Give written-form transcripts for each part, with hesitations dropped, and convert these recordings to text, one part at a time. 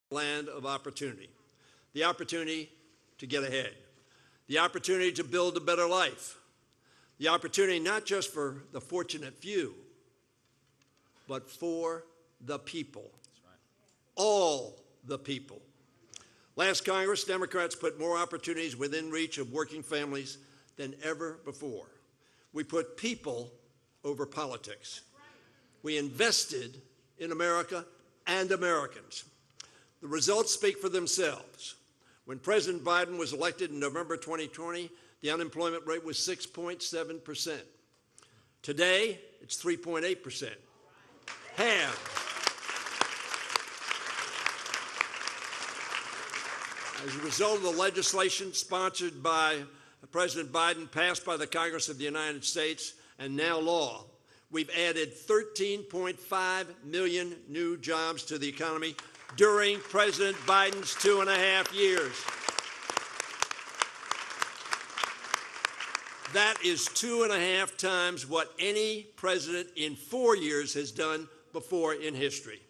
land of opportunity. The opportunity to get ahead. The opportunity to build a better life. The opportunity not just for the fortunate few, but for the people. That's right. All the people. Last Congress, Democrats put more opportunities within reach of working families than ever before. We put people over politics. We invested in America and Americans. The results speak for themselves. When President Biden was elected in November 2020, the unemployment rate was 6.7%. Today, it's 3.8%. Half. As a result of the legislation sponsored by President Biden, passed by the Congress of the United States, and now law, we've added 13.5 million new jobs to the economy during President Biden's 2.5 years. That is 2.5 times what any president in 4 years has done before in history.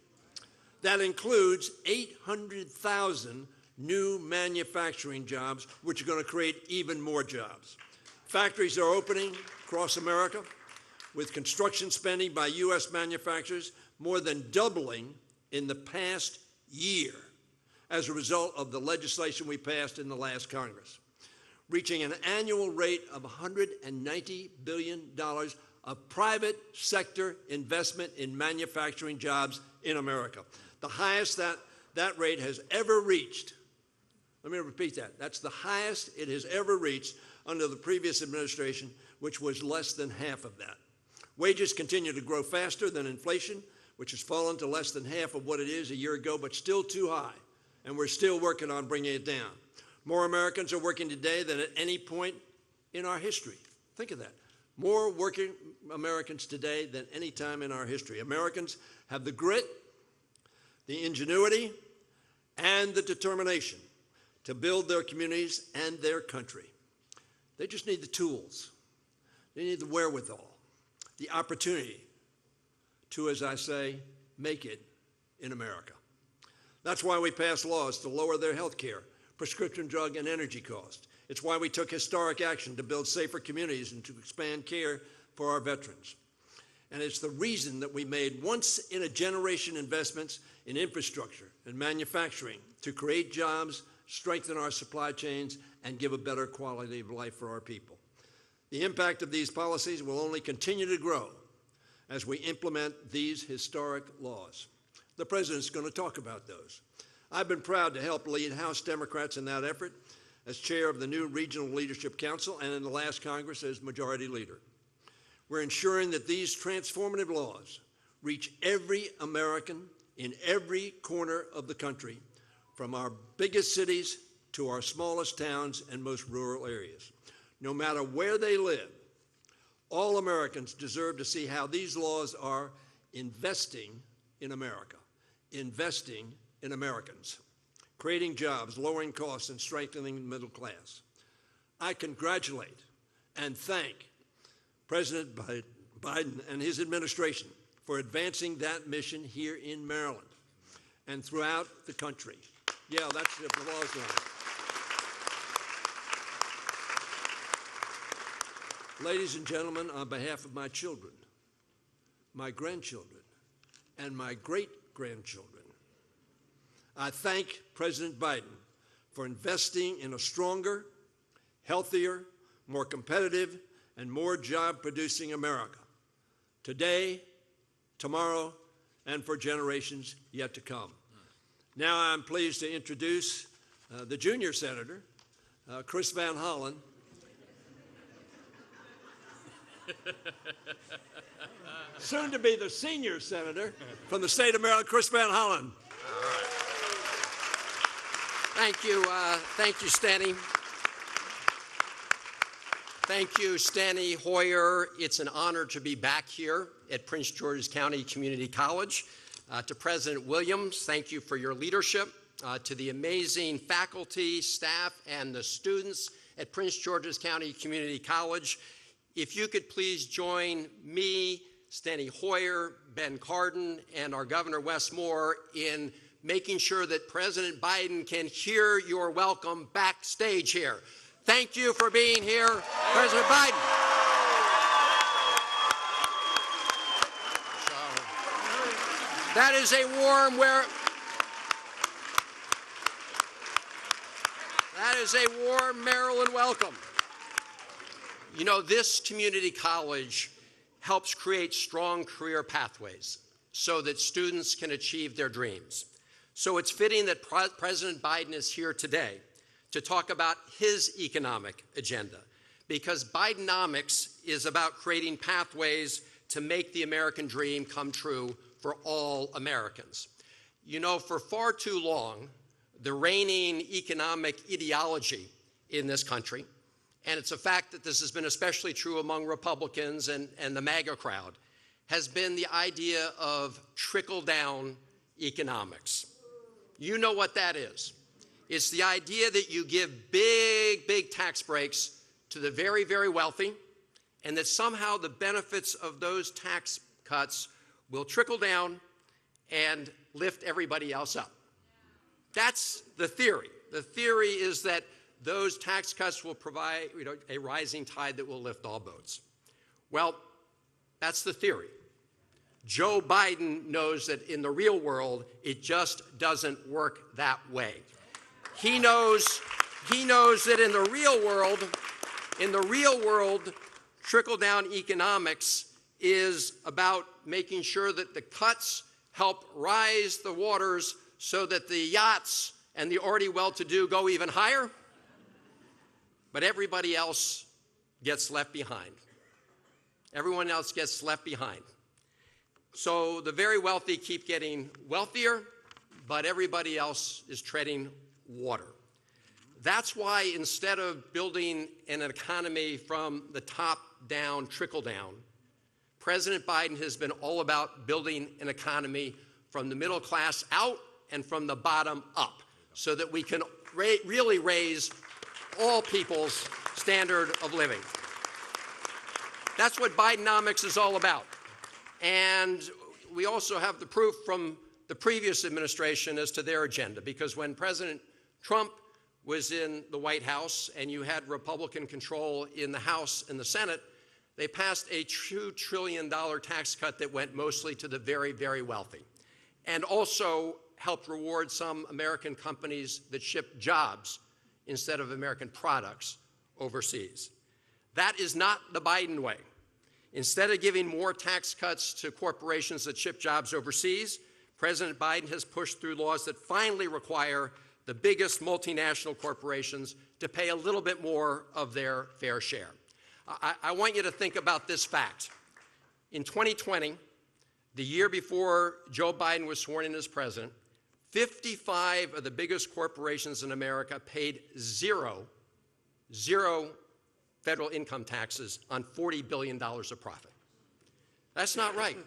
That includes 800,000 new manufacturing jobs, which are going to create even more jobs. Factories are opening across America, with construction spending by U.S. manufacturers more than doubling in the past year as a result of the legislation we passed in the last Congress, reaching an annual rate of $190 billion of private sector investment in manufacturing jobs in America, the highest that rate has ever reached. Let me repeat that. That's the highest it has ever reached under the previous administration, which was less than half of that. Wages continue to grow faster than inflation, which has fallen to less than half of what it is a year ago, but still too high, and we're still working on bringing it down. More Americans are working today than at any point in our history. Think of that. More working Americans today than any time in our history. Americans have the grit, the ingenuity, and the determination to build their communities and their country. They just need the tools. They need the wherewithal, the opportunity to, as I say, make it in America. That's why we passed laws to lower their health care, prescription drug, and energy costs. It's why we took historic action to build safer communities and to expand care for our veterans. And it's the reason that we made once-in-a-generation investments in infrastructure and manufacturing to create jobs, strengthen our supply chains, and give a better quality of life for our people. The impact of these policies will only continue to grow as we implement these historic laws. The President's going to talk about those. I've been proud to help lead House Democrats in that effort as chair of the new Regional Leadership Council and in the last Congress as Majority Leader. We're ensuring that these transformative laws reach every American in every corner of the country, from our biggest cities to our smallest towns and most rural areas. No matter where they live, all Americans deserve to see how these laws are investing in America, investing in Americans, creating jobs, lowering costs, and strengthening the middle class. I congratulate and thank President Biden and his administration for advancing that mission here in Maryland and throughout the country. Yeah, that's the applause line. Ladies and gentlemen, on behalf of my children, my grandchildren, and my great-grandchildren, I thank President Biden for investing in a stronger, healthier, more competitive, and more job-producing America, today, tomorrow, and for generations yet to come. Now I'm pleased to introduce the junior senator, Chris Van Hollen. Soon to be the senior senator from the state of Maryland, Chris Van Hollen. All right. Thank you, Steny. Thank you, Steny Hoyer. It's an honor to be back here at Prince George's County Community College. To President Williams, thank you for your leadership. To the amazing faculty, staff, and the students at Prince George's County Community College, if you could please join me, Steny Hoyer, Ben Cardin, and our Governor Wes Moore in making sure that President Biden can hear your welcome backstage here. Thank you for being here, President Biden. So, that is a warm Maryland welcome. You know, this community college helps create strong career pathways so that students can achieve their dreams. So it's fitting that President Biden is here today to talk about his economic agenda, because Bidenomics is about creating pathways to make the American dream come true for all Americans. You know, for far too long, the reigning economic ideology in this country, and it's a fact that this has been especially true among Republicans and the MAGA crowd, has been the idea of trickle-down economics. You know what that is. It's the idea that you give big tax breaks to the very, very wealthy, and that somehow the benefits of those tax cuts will trickle down and lift everybody else up. That's the theory. The theory is that those tax cuts will provide, a rising tide that will lift all boats. Well, that's the theory. Joe Biden knows that in the real world, it just doesn't work that way. He knows that in the real world, trickle-down economics is about making sure that the cuts help rise the waters so that the yachts and the already well-to-do go even higher, but everybody else gets left behind. Everyone else gets left behind. So the very wealthy keep getting wealthier, but everybody else is treading water. That's why instead of building an economy from the top down, trickle down, President Biden has been all about building an economy from the middle class out and from the bottom up, so that we can really raise all people's standard of living. That's what Bidenomics is all about. And we also have the proof from the previous administration as to their agenda, because when President Trump was in the White House and you had Republican control in the House and the Senate, they passed a $2 trillion tax cut that went mostly to the very, very wealthy, and also helped reward some American companies that ship jobs instead of American products overseas. That is not the Biden way. Instead of giving more tax cuts to corporations that ship jobs overseas, President Biden has pushed through laws that finally require the biggest multinational corporations to pay a little bit more of their fair share. I want you to think about this fact. In 2020, the year before Joe Biden was sworn in as president, 55 of the biggest corporations in America paid zero federal income taxes on $40 billion of profit. That's not right.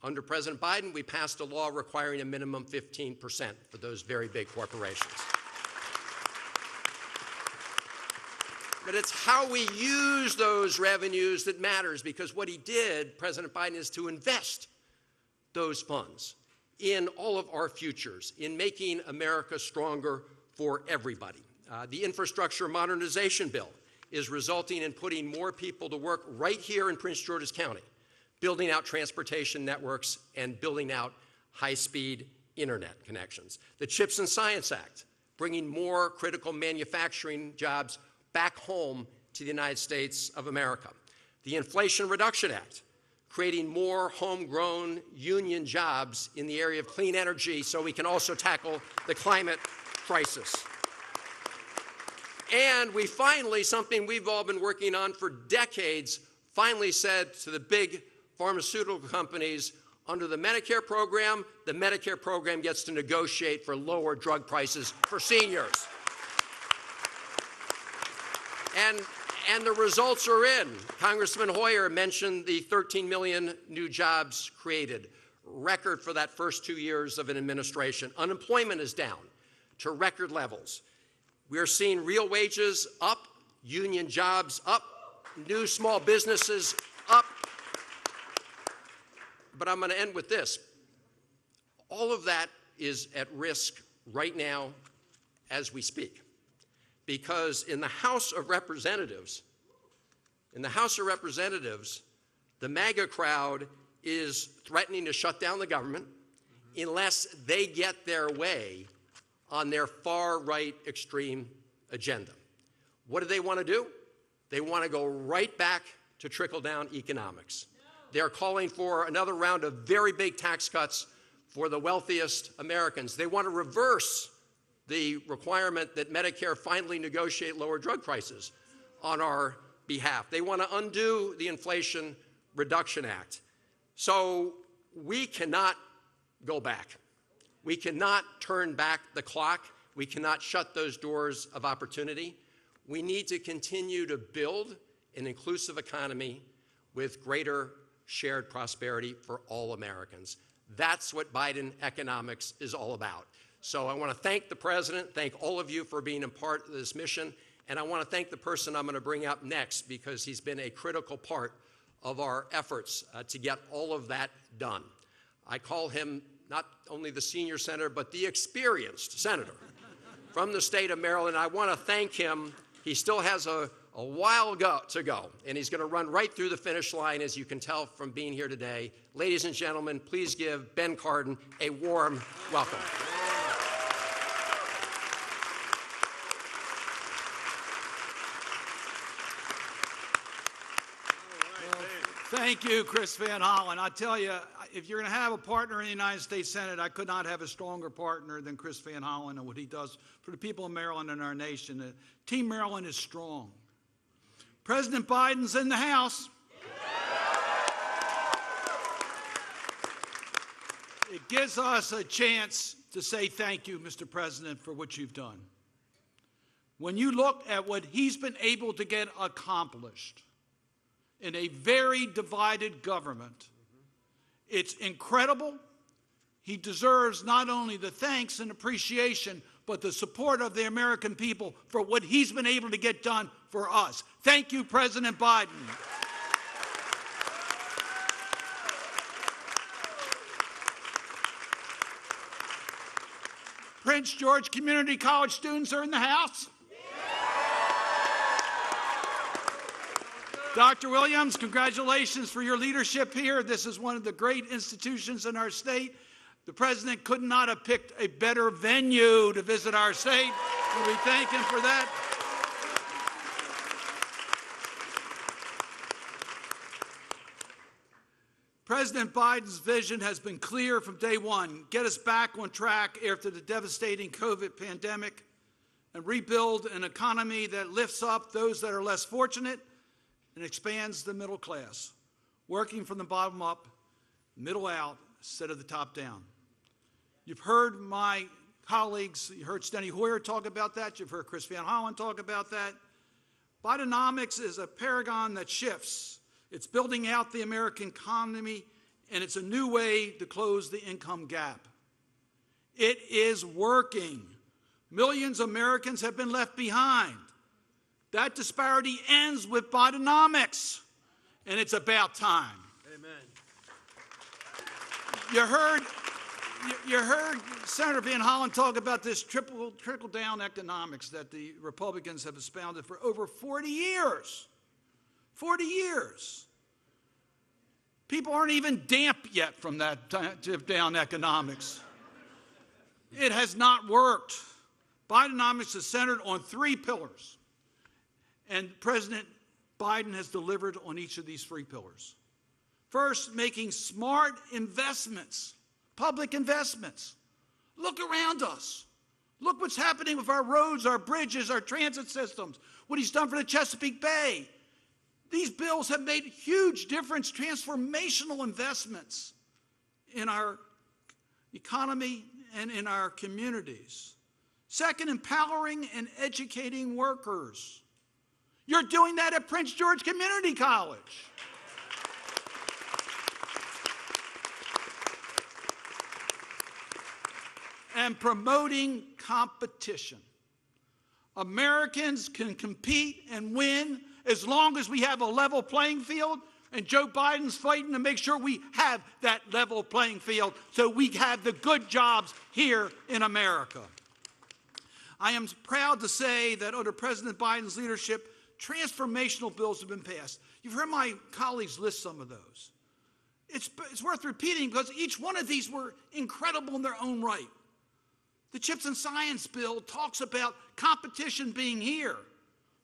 Under President Biden, we passed a law requiring a minimum 15% for those very big corporations. But it's how we use those revenues that matters, because what he did, President Biden, is to invest those funds in all of our futures, in making America stronger for everybody. The infrastructure modernization bill is resulting in putting more people to work right here in Prince George's County, building out transportation networks and building out high-speed internet connections. The CHIPS and Science Act, bringing more critical manufacturing jobs back home to the United States of America. The Inflation Reduction Act, creating more homegrown union jobs in the area of clean energy so we can also tackle the climate crisis. And we finally, something we've all been working on for decades, finally said to the big pharmaceutical companies, under the Medicare program gets to negotiate for lower drug prices for seniors. And the results are in. Congressman Hoyer mentioned the 13 million new jobs created, record for that first 2 years of an administration. Unemployment is down to record levels. We are seeing real wages up, union jobs up, new small businesses up. But I'm going to end with this. All of that is at risk right now as we speak. Because in the House of Representatives, the MAGA crowd is threatening to shut down the government unless they get their way on their far-right extreme agenda. What do they want to do? They want to go right back to trickle-down economics. They're calling for another round of very big tax cuts for the wealthiest Americans. They want to reverse the requirement that Medicare finally negotiate lower drug prices on our behalf. They want to undo the Inflation Reduction Act. So we cannot go back. We cannot turn back the clock. We cannot shut those doors of opportunity. We need to continue to build an inclusive economy with greater shared prosperity for all Americans. That's what Biden economics is all about. So I want to thank the President, thank all of you for being a part of this mission, and I want to thank the person I'm going to bring up next because he's been a critical part of our efforts to get all of that done. I call him not only the senior senator, but the experienced senator from the state of Maryland. I want to thank him. He still has a while to go, and he's going to run right through the finish line, as you can tell from being here today. Ladies and gentlemen, please give Ben Cardin a warm welcome. Thank you, Chris Van Hollen. I tell you, if you're going to have a partner in the United States Senate, I could not have a stronger partner than Chris Van Hollen and what he does for the people of Maryland and our nation. Team Maryland is strong. President Biden's in the House. It gives us a chance to say thank you, Mr. President, for what you've done. When you look at what he's been able to get accomplished in a very divided government, it's incredible. He deserves not only the thanks and appreciation, but the support of the American people for what he's been able to get done for us. Thank you, President Biden. Prince George Community College students are in the house. Dr. Williams, congratulations for your leadership here. This is one of the great institutions in our state. The President could not have picked a better venue to visit our state, and we thank him for that. President Biden's vision has been clear from day one: get us back on track after the devastating COVID pandemic and rebuild an economy that lifts up those that are less fortunate and expands the middle class, working from the bottom up, middle out, instead of the top down. You've heard my colleagues, you heard Steny Hoyer talk about that, you've heard Chris Van Hollen talk about that. Bidenomics is a paragon that shifts. It's building out the American economy, and it's a new way to close the income gap. It is working. Millions of Americans have been left behind. That disparity ends with Bidenomics, and it's about time. Amen. You heard Senator Van Hollen talk about this trickle-down economics that the Republicans have expounded for over 40 years. 40 years. People aren't even damp yet from that trickle-down economics. It has not worked. Bidenomics is centered on 3 pillars. And President Biden has delivered on each of these 3 pillars. First, making smart investments, public investments. Look around us. Look what's happening with our roads, our bridges, our transit systems, what he's done for the Chesapeake Bay. These bills have made huge difference, transformational investments in our economy and in our communities. Second, empowering and educating workers. You're doing that at Prince George Community College. And promoting competition. Americans can compete and win as long as we have a level playing field And Joe Biden's fighting to make sure we have that level playing field so we have the good jobs here in America. I am proud to say that under President Biden's leadership, transformational bills have been passed. You've heard my colleagues list some of those. It's worth repeating because each one of these were incredible in their own right. The CHIPS and Science Bill talks about competition being here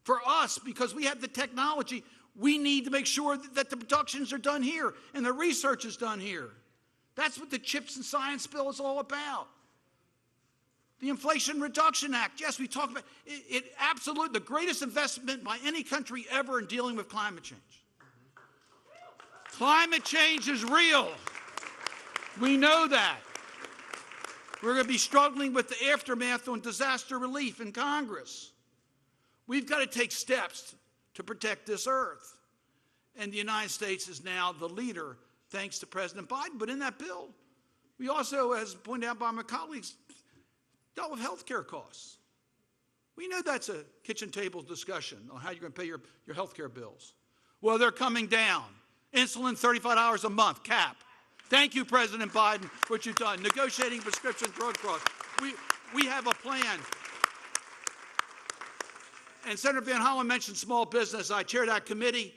for us because we have the technology. We need to make sure that the productions are done here and the research is done here. That's what the CHIPS and Science Bill is all about. The Inflation Reduction Act, yes, we talk about it absolutely the greatest investment by any country ever in dealing with climate change. Climate change is real. We know that. We're going to be struggling with the aftermath on disaster relief in Congress. We've got to take steps to protect this earth. And the United States is now the leader, thanks to President Biden. But in that bill, we also, as pointed out by my colleagues, dealt with health care costs. We know that's a kitchen table discussion on how you're going to pay your health care bills. Well, they're coming down. Insulin, $35 a month, cap. Thank you, President Biden, for what you've done. Negotiating prescription drug costs. We have a plan. And Senator Van Hollen mentioned small business. I chair that committee.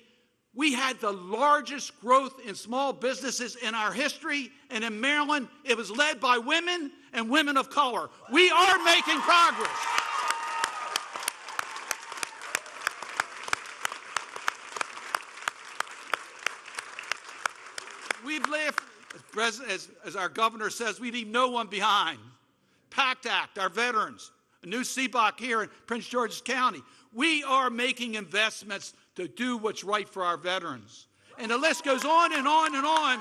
We had the largest growth in small businesses in our history, and in Maryland, it was led by women and women of color. We are making progress. We've left, as our governor says, we leave no one behind. PACT Act, our veterans, a new CBOC here in Prince George's County. We are making investments to do what's right for our veterans. And the list goes on and on and on.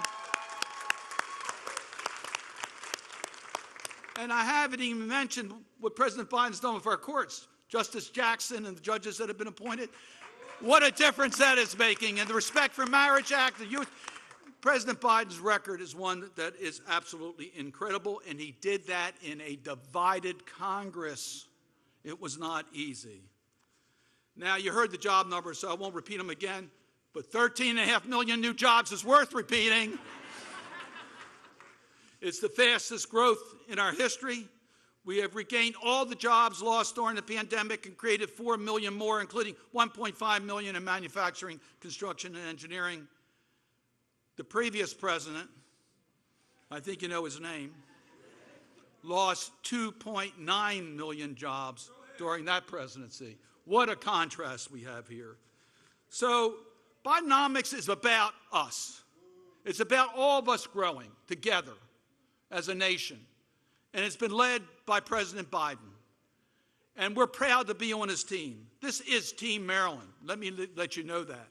And I haven't even mentioned what President Biden's done with our courts. Justice Jackson and the judges that have been appointed. What a difference that is making. And the Respect for Marriage Act, the youth. President Biden's record is one that is absolutely incredible, and he did that in a divided Congress. It was not easy. Now, you heard the job numbers, so I won't repeat them again, but 13.5 million new jobs is worth repeating. It's the fastest growth in our history. We have regained all the jobs lost during the pandemic and created 4 million more, including 1.5 million in manufacturing, construction, and engineering. The previous president, I think you know his name, lost 2.9 million jobs during that presidency. What a contrast we have here. So Bidenomics is about us. It's about all of us growing together as a nation. And it's been led by President Biden. And we're proud to be on his team. This is Team Maryland. Let me let you know that.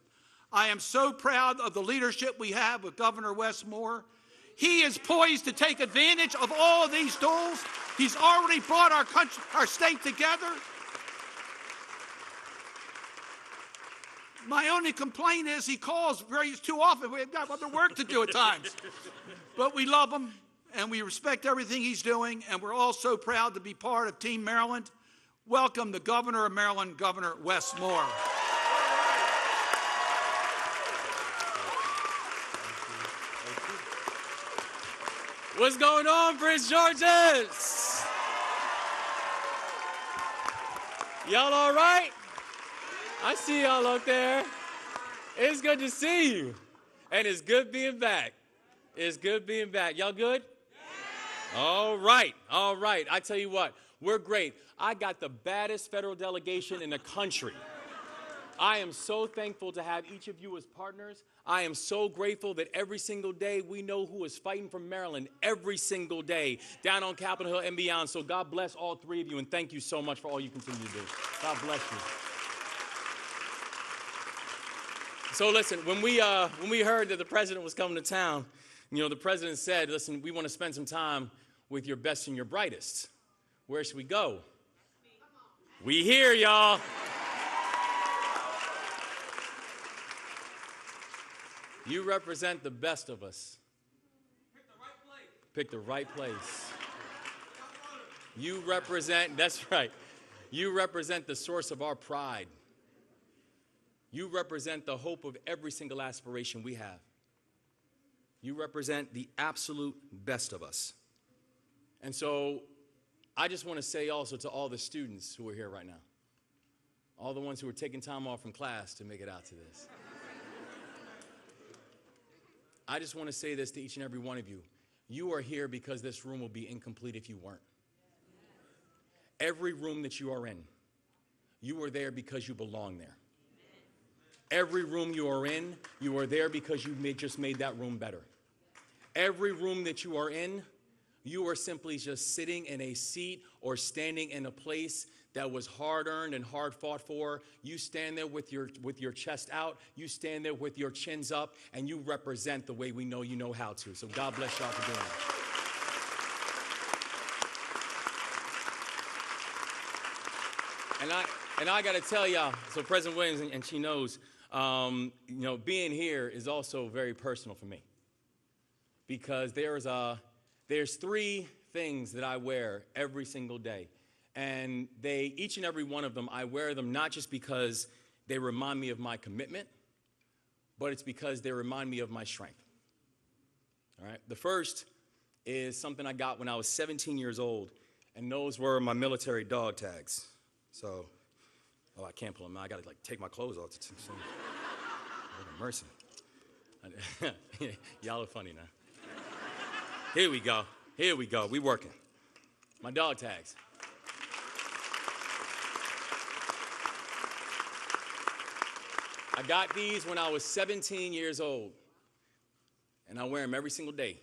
I am so proud of the leadership we have with Governor Wes Moore. He is poised to take advantage of all of these tools. He's already brought our state together. My only complaint is he calls too often. We've got other work to do at times. But we love him, and we respect everything he's doing, and we're all so proud to be part of Team Maryland. Welcome the Governor of Maryland, Governor Wes Moore. What's going on, Prince George's? Y'all all right? I see y'all out there. It's good to see you. And it's good being back. It's good being back. Y'all good? Yeah. All right. All right. I tell you what, we're great. I got the baddest federal delegation in the country. I am so thankful to have each of you as partners. I am so grateful that every single day we know who is fighting for Maryland every single day down on Capitol Hill and beyond. So God bless all three of you, and thank you so much for all you continue to do. God bless you. So listen, when we heard that the president was coming to town, the president said, listen, we want to spend some time with your best and your brightest. Where should we go? We here, y'all. You represent the best of us. Pick the right place. Pick the right place. You represent, that's right. You represent the source of our pride. You represent the hope of every single aspiration we have. You represent the absolute best of us. And so I just want to say also to all the students who are here right now, all the ones who are taking time off from class to make it out to this. I just want to say this to each and every one of you. You are here because this room will be incomplete if you weren't. Every room that you are in, you are there because you belong there. Every room you are in, you are there because you just made that room better. Every room that you are in, you are simply just sitting in a seat or standing in a place that was hard-earned and hard-fought for. You stand there with your chest out. You stand there with your chins up, and you represent the way we know you know how to. So God bless y'all for doing that. And I got to tell y'all, so President Williams, and she knows, being here is also very personal for me. Because there's three things that I wear every single day. And each and every one of them, I wear them not just because they remind me of my commitment, but it's because they remind me of my strength. All right? The first is something I got when I was 17 years old, and those were my military dog tags. So, I can't pull them out. I got to take my clothes off. Lord have mercy. Y'all are funny now. Here we go. We working. My dog tags. I got these when I was 17 years old, and I wear them every single day.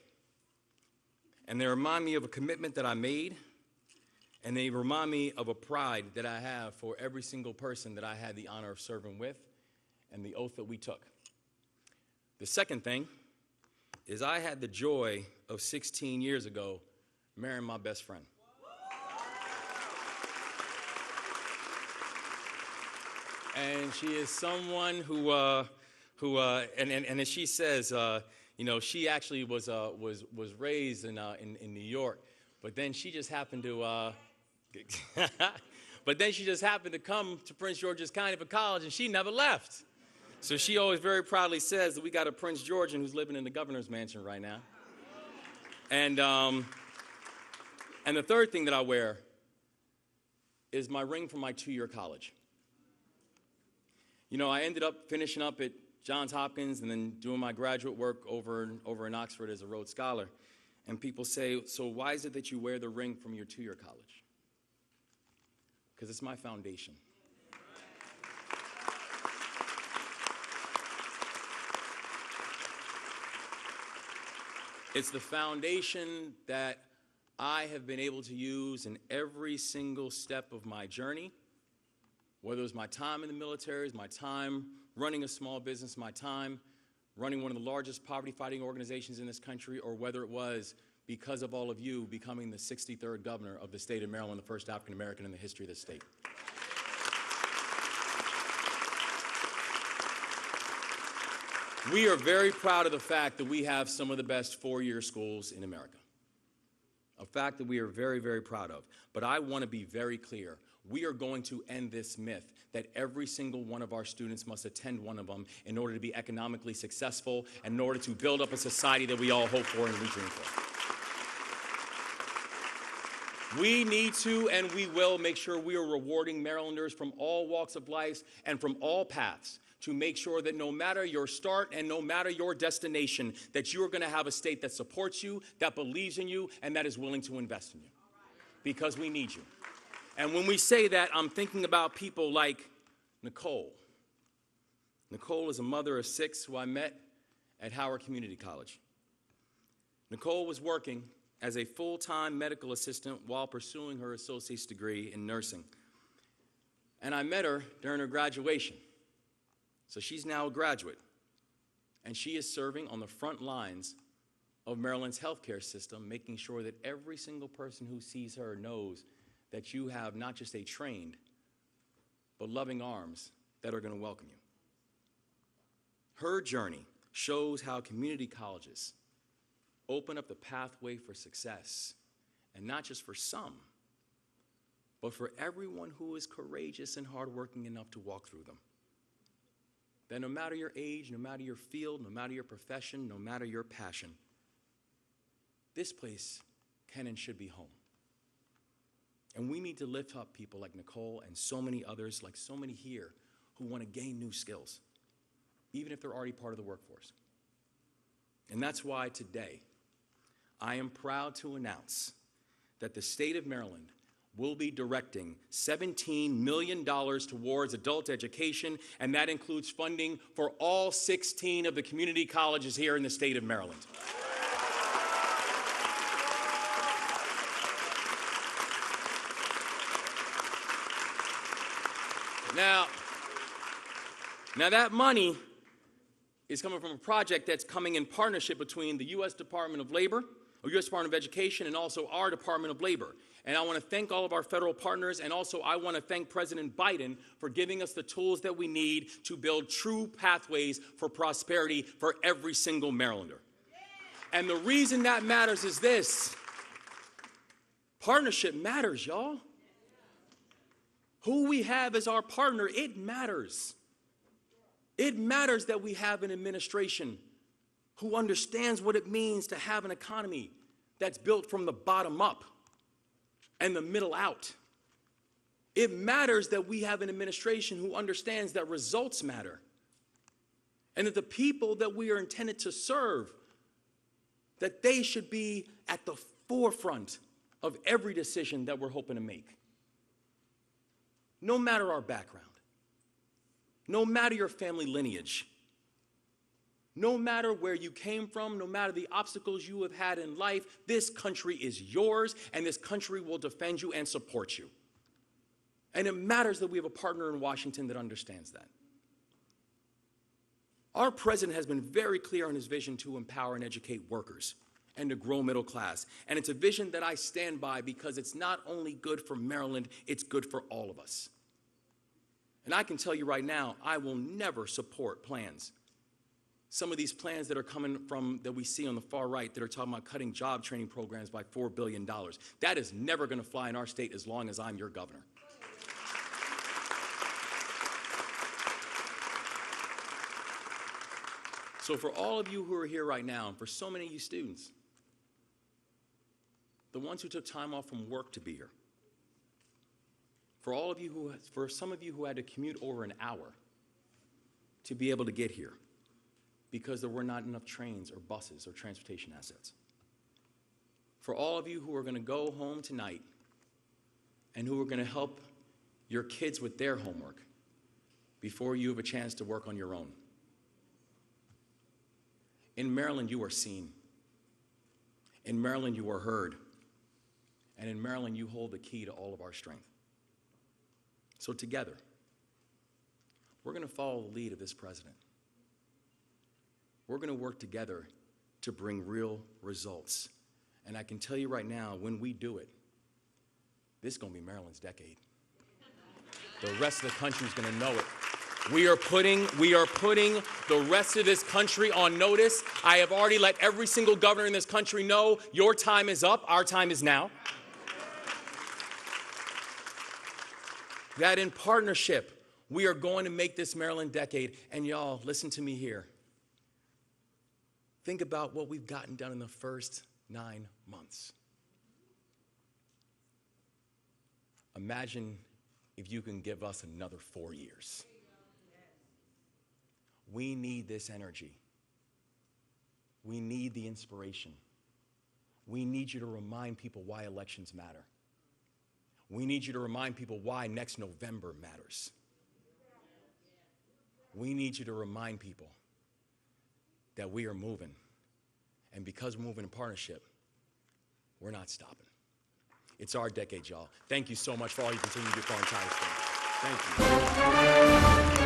And they remind me of a commitment that I made, and they remind me of a pride that I have for every single person that I had the honor of serving with, and the oath that we took. The second thing is I had the joy of 16 years ago marrying my best friend. And she is someone who as she says, she actually was raised in New York, but then she just happened to, come to Prince George's County for college, and she never left. So she always very proudly says that we got a Prince Georgian who's living in the governor's mansion right now. And the third thing that I wear is my ring from my 2-year college. I ended up finishing up at Johns Hopkins and then doing my graduate work over in Oxford as a Rhodes Scholar. And people say, so why is it that you wear the ring from your 2-year college? Because it's my foundation. It's the foundation that I have been able to use in every single step of my journey, whether it was my time in the military, my time running a small business, my time running one of the largest poverty-fighting organizations in this country, or whether it was because of all of you becoming the 63rd governor of the state of Maryland, the first African-American in the history of this state. We are very proud of the fact that we have some of the best 4-year schools in America. A fact that we are very, very proud of. But I want to be very clear. We are going to end this myth that every single one of our students must attend one of them in order to be economically successful and in order to build up a society that we all hope for and we dream for. We need to and we will make sure we are rewarding Marylanders from all walks of life and from all paths to make sure that no matter your start and no matter your destination, that you are going to have a state that supports you, that believes in you, and that is willing to invest in you. Because we need you. And when we say that, I'm thinking about people like Nicole. Nicole is a mother of 6 who I met at Howard Community College. Nicole was working as a full-time medical assistant while pursuing her associate's degree in nursing. And I met her during her graduation. So she's now a graduate, and she is serving on the front lines of Maryland's healthcare system, making sure that every single person who sees her knows that you have not just a trained, but loving arms that are going to welcome you. Her journey shows how community colleges open up the pathway for success, and not just for some, but for everyone who is courageous and hardworking enough to walk through them. that no matter your age, no matter your field, no matter your profession, no matter your passion, this place can and should be home. And we need to lift up people like Nicole and so many others, like so many here, who want to gain new skills, even if they're already part of the workforce. And that's why today, I am proud to announce that the state of Maryland will be directing $17 million towards adult education, and that includes funding for all 16 of the community colleges here in the state of Maryland. Now that money is coming from a project that's coming in partnership between the U.S. Department of Labor, or U.S. Department of Education, and also our Department of Labor. And I want to thank all of our federal partners, and also I want to thank President Biden for giving us the tools that we need to build true pathways for prosperity for every single Marylander. And the reason that matters is this: partnership matters, y'all. Who we have as our partner, it matters. It matters that we have an administration who understands what it means to have an economy that's built from the bottom up and the middle out. It matters that we have an administration who understands that results matter, and that the people that we are intended to serve, that they should be at the forefront of every decision that we're hoping to make. No matter our background, no matter your family lineage, no matter where you came from, no matter the obstacles you have had in life, this country is yours, and this country will defend you and support you. And it matters that we have a partner in Washington that understands that. Our president has been very clear on his vision to empower and educate workers and to grow middle class. And it's a vision that I stand by because it's not only good for Maryland, it's good for all of us. And I can tell you right now, I will never support plans. Some of these plans that are coming from, that we see on the far right, that are talking about cutting job training programs by $4 billion. That is never going to fly in our state as long as I'm your governor. So for all of you who are here right now, and for so many of you students, the ones who took time off from work to be here, for some of you who had to commute over an hour to be able to get here because there were not enough trains or buses or transportation assets. For all of you who are going to go home tonight and who are going to help your kids with their homework before you have a chance to work on your own. In Maryland, you are seen. In Maryland, you are heard. And in Maryland, you hold the key to all of our strength. So together, we're going to follow the lead of this president. We're going to work together to bring real results. And I can tell you right now, when we do it, this is going to be Maryland's decade. The rest of the country is going to know it. We are putting the rest of this country on notice. I have already let every single governor in this country know your time is up, our time is now. That in partnership, we are going to make this Maryland decade. And y'all, listen to me here. Think about what we've gotten done in the first 9 months. Imagine if you can give us another 4 years. We need this energy. We need the inspiration. We need you to remind people why elections matter. We need you to remind people why next November matters. We need you to remind people that we are moving. And because we're moving in partnership, we're not stopping. It's our decade, y'all. Thank you so much for all you continue to do for our entire state. Thank you.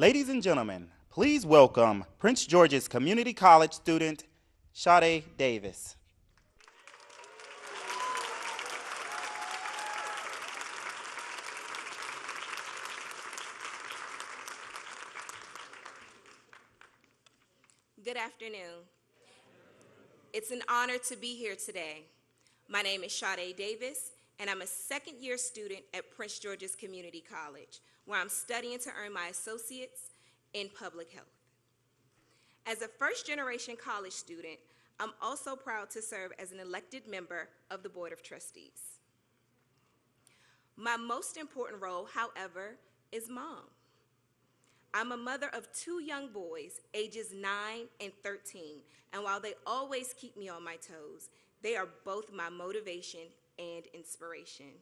Ladies and gentlemen, please welcome Prince George's Community College student, Sade Davis. Good afternoon. It's an honor to be here today. My name is Sade Davis, and I'm a second-year student at Prince George's Community College, where I'm studying to earn my associates in public health. As a first-generation college student, I'm also proud to serve as an elected member of the Board of Trustees. My most important role, however, is mom. I'm a mother of 2 young boys, ages 9 and 13, and while they always keep me on my toes, they are both my motivation and inspiration.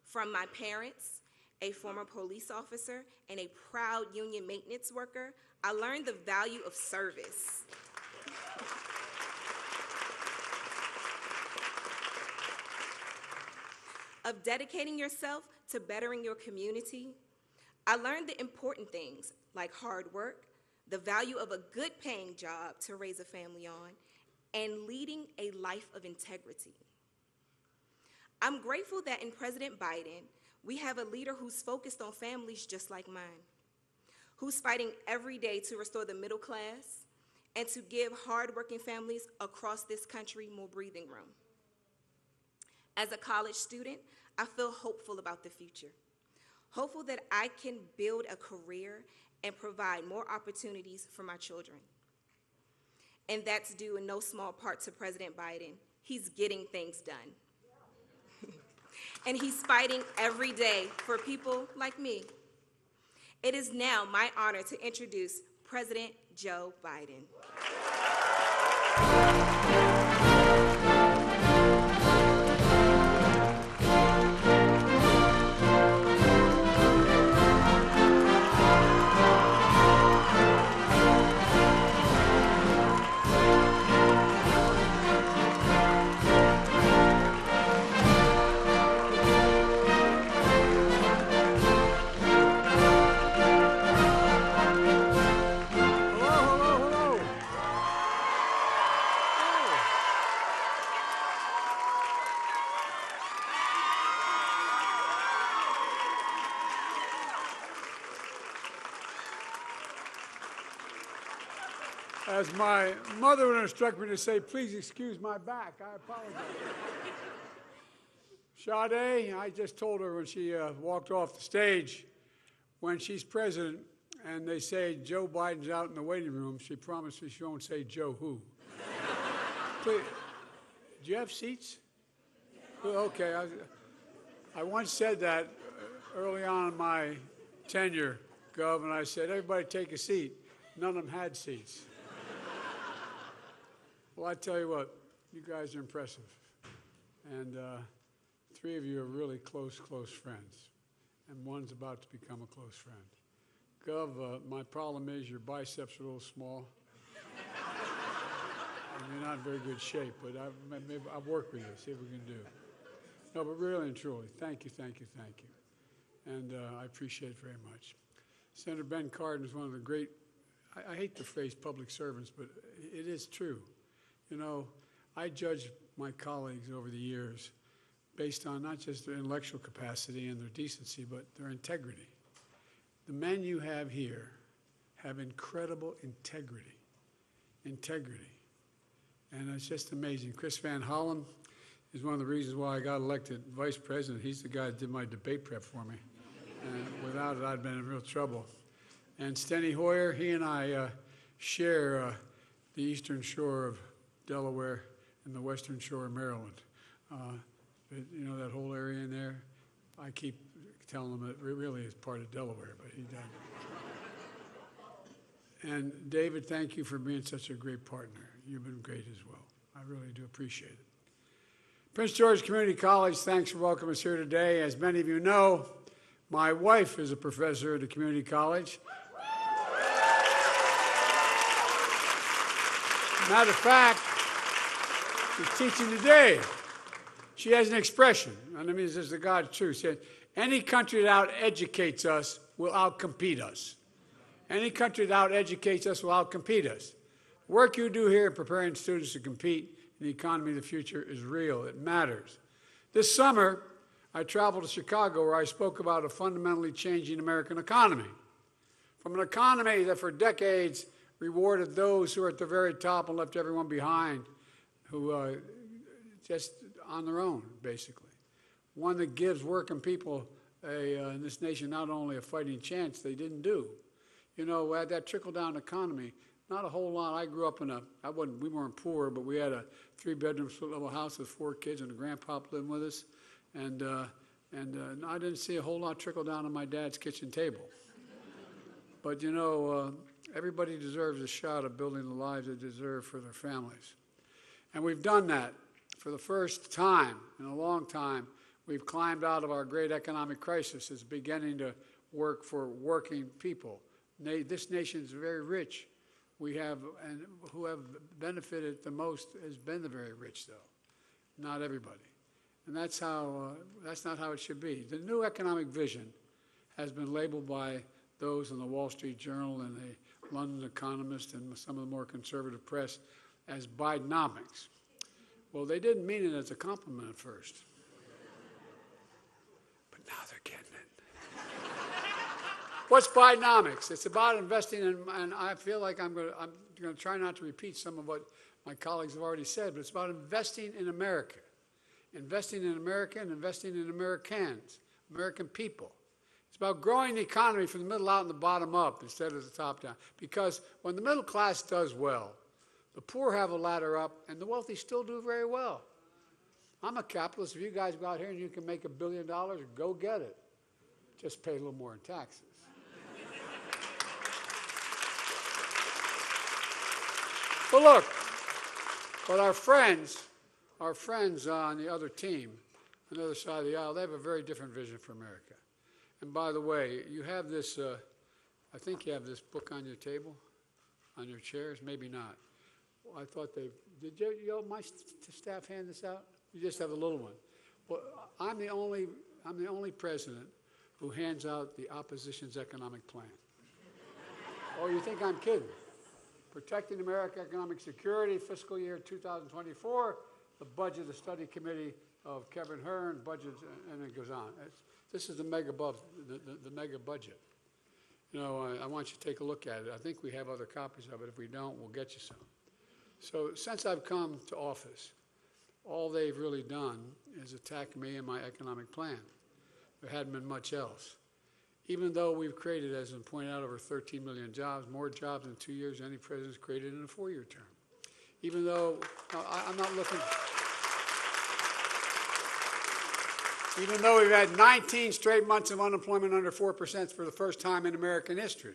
From my parents, a former police officer, and a proud union maintenance worker, I learned the value of service. Of dedicating yourself to bettering your community. I learned the important things like hard work, the value of a good paying job to raise a family on, and leading a life of integrity. I'm grateful that in President Biden, we have a leader who's focused on families just like mine, who's fighting every day to restore the middle class and to give hardworking families across this country more breathing room. As a college student, I feel hopeful about the future. Hopeful that I can build a career and provide more opportunities for my children. And that's due in no small part to President Biden. He's getting things done. And he's fighting every day for people like me. It is now my honor to introduce President Joe Biden. As my mother would instruct me to say, please excuse my back. I apologize. Sade, I just told her when she walked off the stage, when she's president and they say Joe Biden's out in the waiting room, she promised me she won't say Joe who. Please, do you have seats? Okay. I once said that early on in my tenure, Gov, and I said, everybody take a seat. None of them had seats. Well, I tell you what, you guys are impressive. And 3 of you are really close friends. And one's about to become a close friend. Gov, my problem is your biceps are a little small. And you're not in very good shape, but maybe I'll work with you, see what we can do. No, but really and truly, thank you. And I appreciate it very much. Senator Ben Cardin is one of the great, I hate the phrase public servants, but it is true. You know, I judge my colleagues over the years based on not just their intellectual capacity and their decency, but their integrity. The men you have here have incredible integrity. And it's just amazing. Chris Van Hollen is one of the reasons why I got elected vice president. He's the guy that did my debate prep for me. And without it, I'd been in real trouble. And Steny Hoyer, he and I share the eastern shore of Delaware and the western shore of Maryland. You know that whole area in there? I keep telling him it really is part of Delaware, but he doesn't. And David, thank you for being such a great partner. You've been great as well. I really do appreciate it. Prince George Community College, thanks for welcoming us here today. As many of you know, my wife is a professor at the community college. Matter of fact, she's teaching today. She has an expression, and I mean, this is the God's truth. She said, any country that out-educates us will outcompete us. Any country that out-educates us will outcompete us. The work you do here in preparing students to compete in the economy of the future is real. It matters. This summer, I traveled to Chicago where I spoke about a fundamentally changing American economy. From an economy that for decades rewarded those who are at the very top and left everyone behind who just on their own, basically. One that gives working people in this nation not only a fighting chance, they didn't do. You know, that trickle-down economy, not a whole lot. I grew up in we weren't poor, but we had a 3-bedroom split-level house with 4 kids and a grandpa living with us. And I didn't see a whole lot trickle down on my dad's kitchen table. But, you know, everybody deserves a shot at building the lives they deserve for their families. And we've done that for the first time in a long time. We've climbed out of our great economic crisis. It's beginning to work for working people. This nation is very rich. And who have benefited the most has been the very rich, though, not everybody. And that's not how it should be. The new economic vision has been labeled by those in the Wall Street Journal and the London Economist and some of the more conservative press as Bidenomics. Well, they didn't mean it as a compliment at first. But now they're getting it. What's Bidenomics? It's about investing in, and I feel like I'm going to try not to repeat some of what my colleagues have already said, but it's about investing in America. Investing in America and investing in Americans, American people. It's about growing the economy from the middle out and the bottom up instead of the top down. Because when the middle class does well, the poor have a ladder up, and the wealthy still do very well. I'm a capitalist. If you guys go out here and you can make $1 billion, go get it. Just pay a little more in taxes. But look, but our friends on the other team, on the other side of the aisle, they have a very different vision for America. And by the way, you have this, I think you have this book on your table, on your chairs, maybe not. Well, I thought did my staff hand this out? You just have a little one. Well, I'm the only president who hands out the opposition's economic plan. Oh, you think I'm kidding? Protecting American Economic Security, fiscal year 2024, the budget, the study committee of Kevin Hearn, budget, and it goes on. This is the mega budget. You know, I want you to take a look at it. I think we have other copies of it. If we don't, we'll get you some. So since I've come to office, all they've really done is attack me and my economic plan. There hadn't been much else. Even though we've created, as I pointed out, over 13 million jobs, more jobs in 2 years than any president's created in a 4-year term. Even though, I'm not looking, even though we've had 19 straight months of unemployment under 4% for the first time in American history.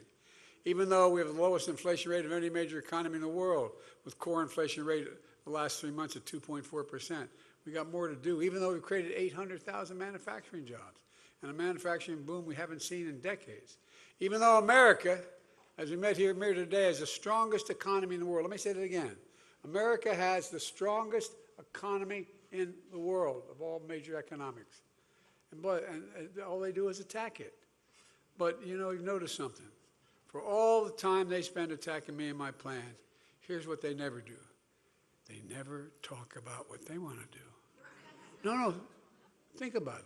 Even though we have the lowest inflation rate of any major economy in the world, with core inflation rate the last 3 months at 2.4%. We got more to do, even though we've created 800,000 manufacturing jobs and a manufacturing boom we haven't seen in decades. Even though America, as we met here today, has the strongest economy in the world. Let me say that again. America has the strongest economy in the world of all major economics. And all they do is attack it. But, you know, you've noticed something. For all the time they spend attacking me and my plans, here's what they never do. They never talk about what they want to do. No, think about it.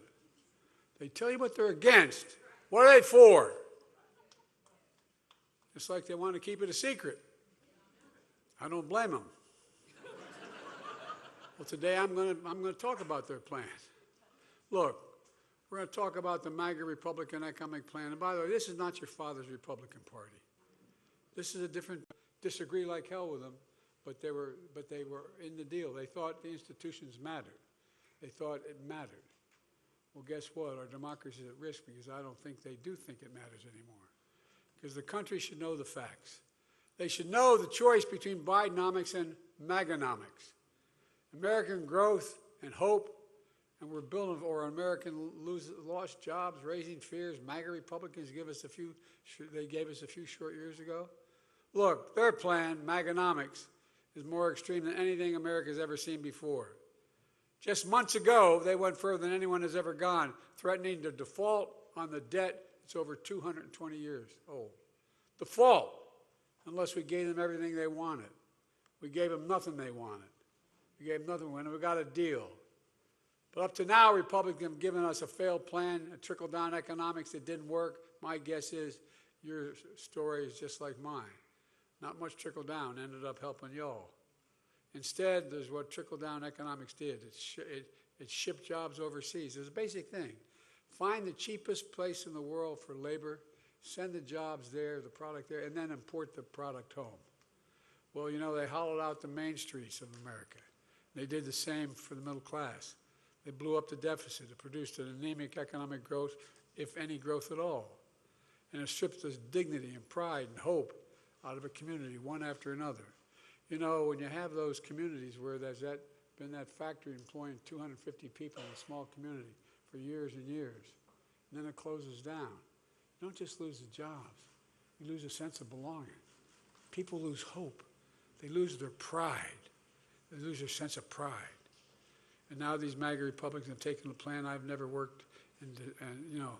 They tell you what they're against. What are they for? It's like they want to keep it a secret. I don't blame them. Well, today I'm going to talk about their plans. Look, we're going to talk about the MAGA Republican economic plan. And by the way, this is not your father's Republican Party. This is a different, disagree like hell with them, but they were in the deal. They thought the institutions mattered. They thought it mattered. Well, guess what? Our democracy is at risk because I don't think they do think it matters anymore. Because the country should know the facts. They should know the choice between Bidenomics and MAGAnomics. American growth and hope, and we're building, or American lost jobs, raising fears. MAGA Republicans gave us a few short years ago. Look, their plan, MAGAnomics, is more extreme than anything America's ever seen before. Just months ago, they went further than anyone has ever gone, threatening to default on the debt that's over 220 years old. Default, unless we gave them everything they wanted. We gave them nothing they wanted. We gave them nothing when we got a deal. But up to now, Republicans have given us a failed plan, a trickle-down economics that didn't work. My guess is your story is just like mine. Not much trickle-down ended up helping y'all. Instead, there's what trickle-down economics did. It shipped jobs overseas. There's a basic thing. Find the cheapest place in the world for labor, send the jobs there, the product there, and then import the product home. Well, you know, they hollowed out the main streets of America. They did the same for the middle class. They blew up the deficit. It produced an anemic economic growth, if any growth at all. And it stripped us dignity and pride and hope out of a community, one after another. You know, when you have those communities where there's been that factory employing 250 people in a small community for years and years, and then it closes down, you don't just lose the jobs, you lose a sense of belonging. People lose hope. They lose their pride. They lose their sense of pride. And now these MAGA Republicans have taken a plan I've never worked, and you know,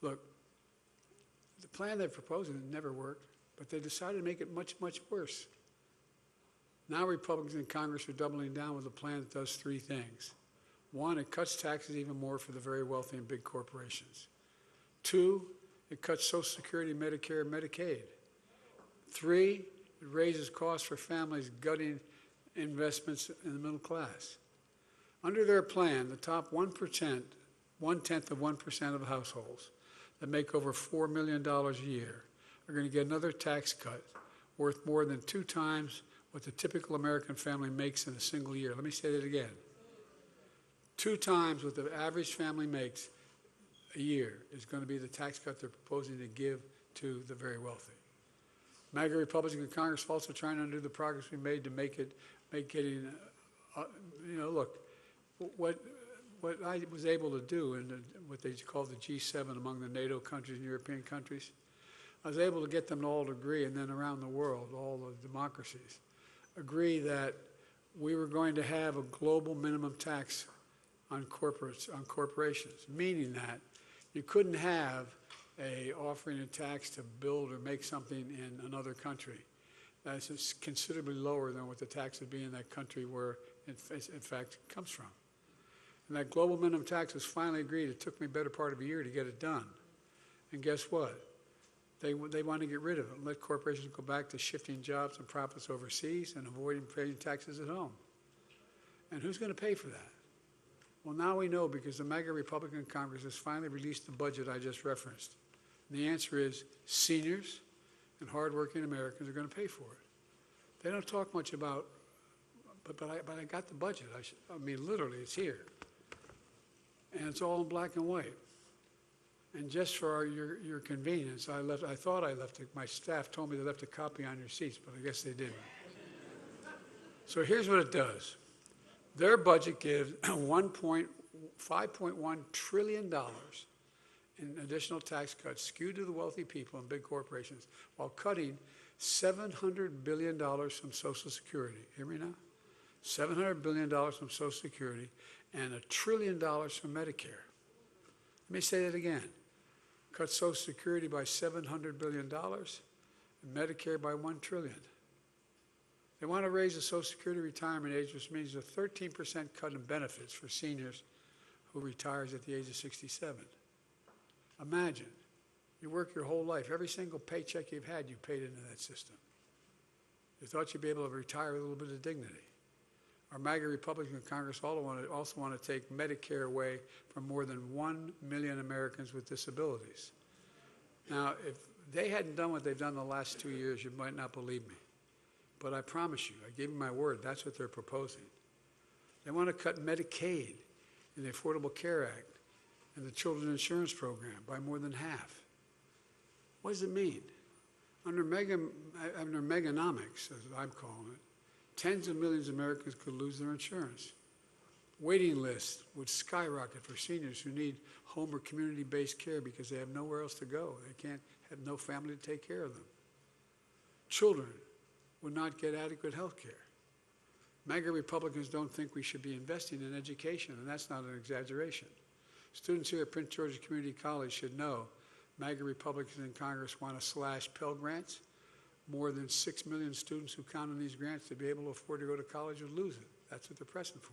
look, the plan they're proposing never worked, but they decided to make it much, much worse. Now Republicans in Congress are doubling down with a plan that does three things. One, it cuts taxes even more for the very wealthy and big corporations. Two, it cuts Social Security, Medicare, and Medicaid. Three, it raises costs for families, gutting investments in the middle class. Under their plan, the top 1%, 1/10 of 1% of households that make over $4 million a year are going to get another tax cut worth more than 2 times what the typical American family makes in a single year. Let me say that again. 2 times what the average family makes a year is going to be the tax cut they're proposing to give to the very wealthy. MAGA Republicans in Congress are also trying to undo the progress we made to make getting, you know, look, what I was able to do in what they call the G7 among the NATO countries and European countries, I was able to get them to all agree, and then around the world, all the democracies, agree that we were going to have a global minimum tax on corporations, meaning that you couldn't have offering a tax to build or make something in another country that's considerably lower than what the tax would be in that country where, in fact, it comes from. And that global minimum tax was finally agreed. It took me a better part of a year to get it done. And guess what? They want to get rid of it and let corporations go back to shifting jobs and profits overseas and avoiding paying taxes at home. And who's going to pay for that? Well, now we know, because the MAGA Republican Congress has finally released the budget I just referenced. And the answer is seniors and hardworking Americans are going to pay for it. They don't talk much about, but I got the budget. I mean, literally, it's here. And it's all in black and white. And just for your convenience, I thought I left it. My staff told me they left a copy on your seats, but I guess they didn't. So here's what it does. Their budget gives $5.1 trillion in additional tax cuts skewed to the wealthy people and big corporations, while cutting $700 billion from Social Security. Hear me now? $700 billion from Social Security and $1 trillion from Medicare. Let me say that again. Cut Social Security by $700 billion and Medicare by $1 trillion. They want to raise the Social Security retirement age, which means a 13% cut in benefits for seniors who retires at the age of 67. Imagine, you work your whole life. Every single paycheck you've had, you paid into that system. You thought you'd be able to retire with a little bit of dignity. Our MAGA Republicans in Congress also want to take Medicare away from more than 1 million Americans with disabilities. Now, if they hadn't done what they've done the last 2 years, you might not believe me. But I promise you, I gave you my word, that's what they're proposing. They want to cut Medicaid in the Affordable Care Act and the Children's Insurance Program by more than half. What does it mean? Under Meganomics, as I'm calling it, tens of millions of Americans could lose their insurance. Waiting lists would skyrocket for seniors who need home or community-based care because they have nowhere else to go. They can't have no family to take care of them. Children would not get adequate health care. MAGA Republicans don't think we should be investing in education, and that's not an exaggeration. Students here at Prince George's Community College should know MAGA Republicans in Congress want to slash Pell Grants. More than 6 million students who count on these grants to be able to afford to go to college would lose it. That's what they're pressing for.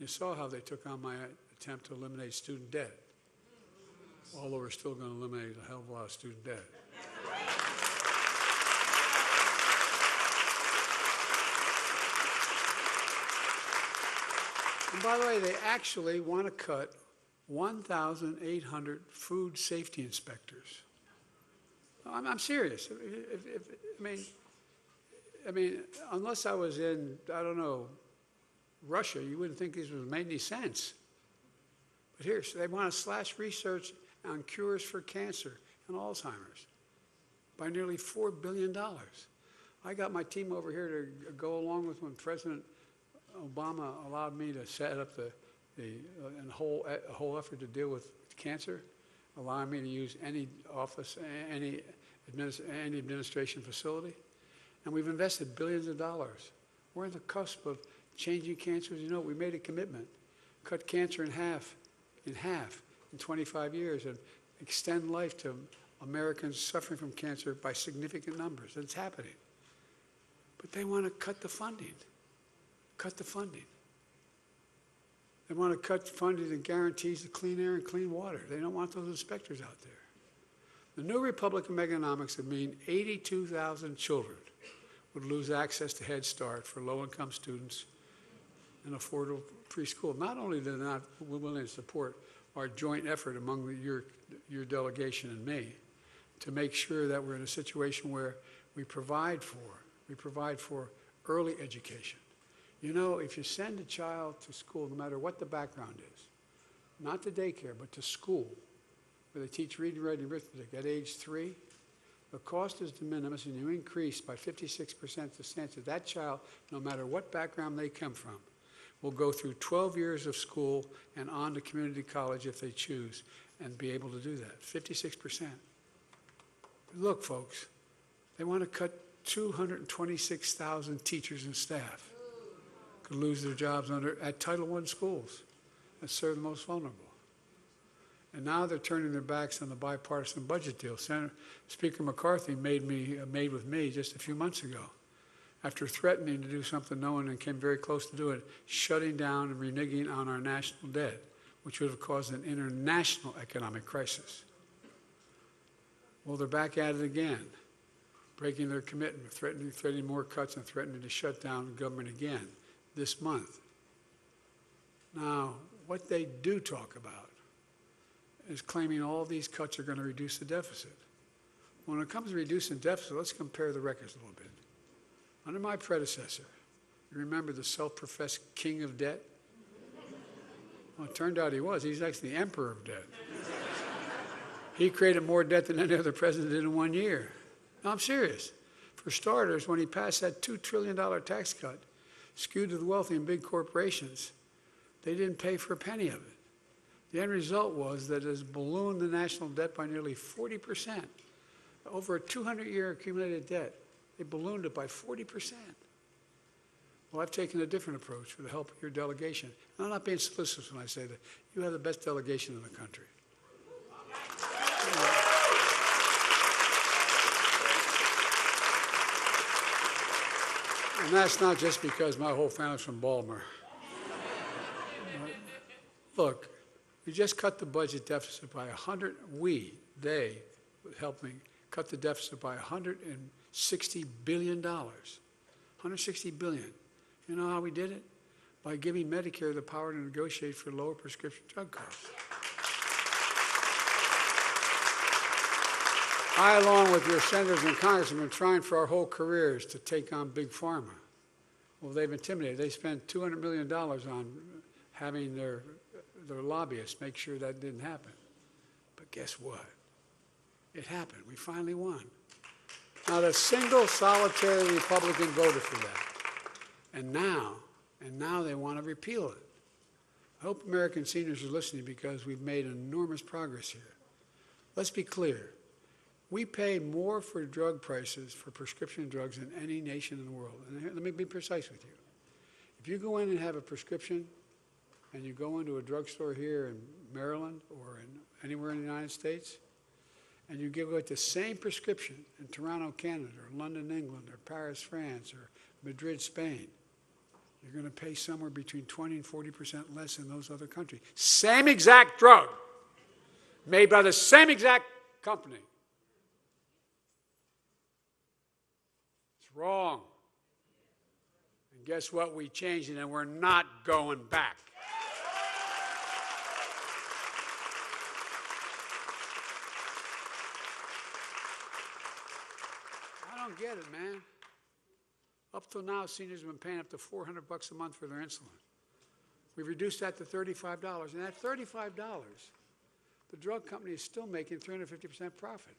You saw how they took on my attempt to eliminate student debt, although we're still going to eliminate a hell of a lot of student debt. And by the way, they actually want to cut 1,800 food safety inspectors. I'm serious. I mean, unless I was in, I don't know, Russia, you wouldn't think this would make any sense. But here, so they want to slash research on cures for cancer and Alzheimer's by nearly $4 billion. I got my team over here to go along with when President Obama allowed me to set up a whole effort to deal with cancer, allowing me to use any office, any administration facility. And we've invested billions of dollars. We're on the cusp of changing cancer. As you know, we made a commitment, cut cancer in half in 25 years and extend life to Americans suffering from cancer by significant numbers. And it's happening. But they want to cut the funding. Cut the funding. They want to cut funding that guarantees the clean air and clean water. They don't want those inspectors out there. The new Republican Bidenomics would mean 82,000 children would lose access to Head Start for low-income students and affordable preschool. Not only are they not willing to support our joint effort among your delegation and me to make sure that we're in a situation where we provide for early education. You know, if you send a child to school, no matter what the background is, not to daycare, but to school, where they teach reading, writing, arithmetic at age 3, the cost is de minimis, and you increase by 56% the chance that that child, no matter what background they come from, will go through 12 years of school and on to community college if they choose, and be able to do that. 56%. Look, folks, they want to cut 226,000 teachers and staff. Could lose their jobs at Title I schools that serve the most vulnerable. And now they're turning their backs on the bipartisan budget deal. Speaker McCarthy made with me just a few months ago, after threatening to do something no one came very close to doing, shutting down and reneging on our national debt, which would have caused an international economic crisis. Well, they're back at it again, breaking their commitment, threatening more cuts and threatening to shut down the government again this month. Now, what they do talk about is claiming all these cuts are going to reduce the deficit. When it comes to reducing deficit, let's compare the records a little bit. Under my predecessor, you remember the self-professed king of debt? Well, it turned out he was. He's actually the emperor of debt. He created more debt than any other president did in 1 year. No, I'm serious. For starters, when he passed that $2 trillion tax cut, skewed to the wealthy and big corporations, they didn't pay for a penny of it. The end result was that it has ballooned the national debt by nearly 40%. Over a 200-year accumulated debt, they ballooned it by 40%. Well, I've taken a different approach with the help of your delegation. And I'm not being solicitous when I say that. You have the best delegation in the country. And that's not just because my whole family's from Baltimore. Look, we just cut the budget deficit by they helped me cut the deficit by $160 billion. $160 billion. You know how we did it? By giving Medicare the power to negotiate for lower prescription drug costs. I, along with your senators and congressmen, have been trying for our whole careers to take on Big Pharma. Well, they've intimidated. They spent $200 million on having their lobbyists make sure that didn't happen. But guess what? It happened. We finally won. Not a single solitary Republican voted for that. And now they want to repeal it. I hope American seniors are listening because we've made enormous progress here. Let's be clear. We pay more for drug prices for prescription drugs than any nation in the world. And let me be precise with you. If you go in and have a prescription and you go into a drugstore here in Maryland or anywhere in the United States, and you get the same prescription in Toronto, Canada, or London, England, or Paris, France, or Madrid, Spain, you're going to pay somewhere between 20 and 40% less in those other countries. Same exact drug, made by the same exact company. It's wrong. And guess what? We changed it, and we're not going back. I don't get it, man. Up till now, seniors have been paying up to $400 a month for their insulin. We've reduced that to $35, and at $35, the drug company is still making 350% profit,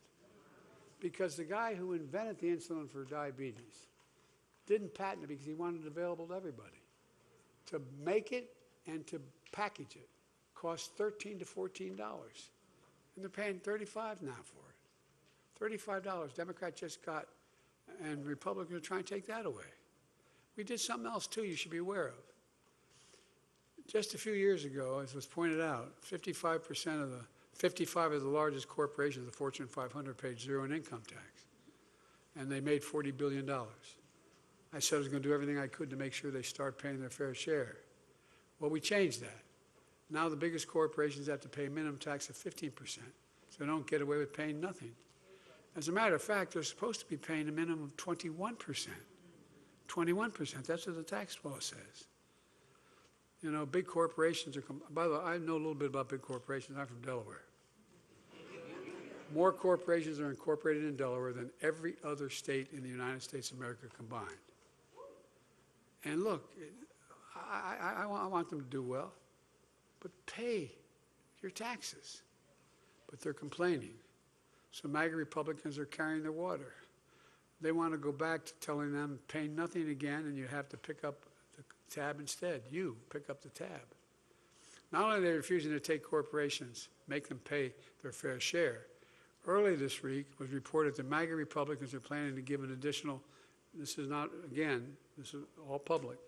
because the guy who invented the insulin for diabetes didn't patent it because he wanted it available to everybody. To make it and to package it costs $13 to $14, and they're paying $35 now for it. $35. Democrats just got, and Republicans are trying to take that away. We did something else too you should be aware of. Just a few years ago, as was pointed out, 55 of the largest corporations, the Fortune 500, paid zero in income tax, and they made $40 billion. I said I was going to do everything I could to make sure they start paying their fair share. Well, we changed that. Now the biggest corporations have to pay a minimum tax of 15%, so they don't get away with paying nothing. As a matter of fact, they're supposed to be paying a minimum of 21%. 21%, that's what the tax law says. You know, big corporations are, by the way, I know a little bit about big corporations. I'm from Delaware. More corporations are incorporated in Delaware than every other state in the United States of America combined. And look, I want them to do well, but pay your taxes. But they're complaining. So MAGA Republicans are carrying their water. They want to go back to telling them pay nothing again, and you have to pick up the tab instead. You pick up the tab. Not only are they refusing to take corporations, make them pay their fair share. Early this week it was reported that MAGA Republicans are planning to give an additional, this is not, again, this is all public,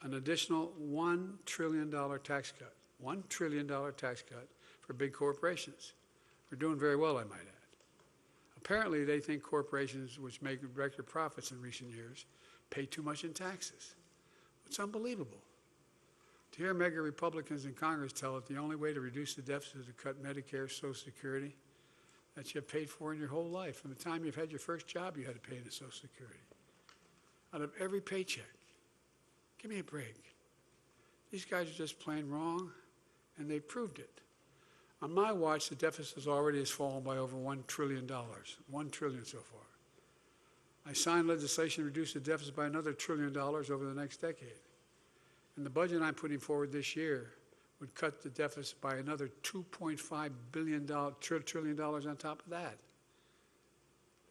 an additional $1 trillion tax cut. $1 trillion tax cut for big corporations. We're doing very well, I might add. Apparently, they think corporations which make record profits in recent years pay too much in taxes. It's unbelievable. To hear MAGA Republicans in Congress tell it the only way to reduce the deficit is to cut Medicare, Social Security, that you have paid for in your whole life. From the time you've had your first job, you had to pay into Social Security. Out of every paycheck. Give me a break. These guys are just plain wrong, and they proved it. On my watch, the deficit already has fallen by over $1 trillion. $1 trillion so far. I signed legislation to reduce the deficit by another $1 trillion over the next decade. And the budget I'm putting forward this year would cut the deficit by another $2.5 trillion on top of that.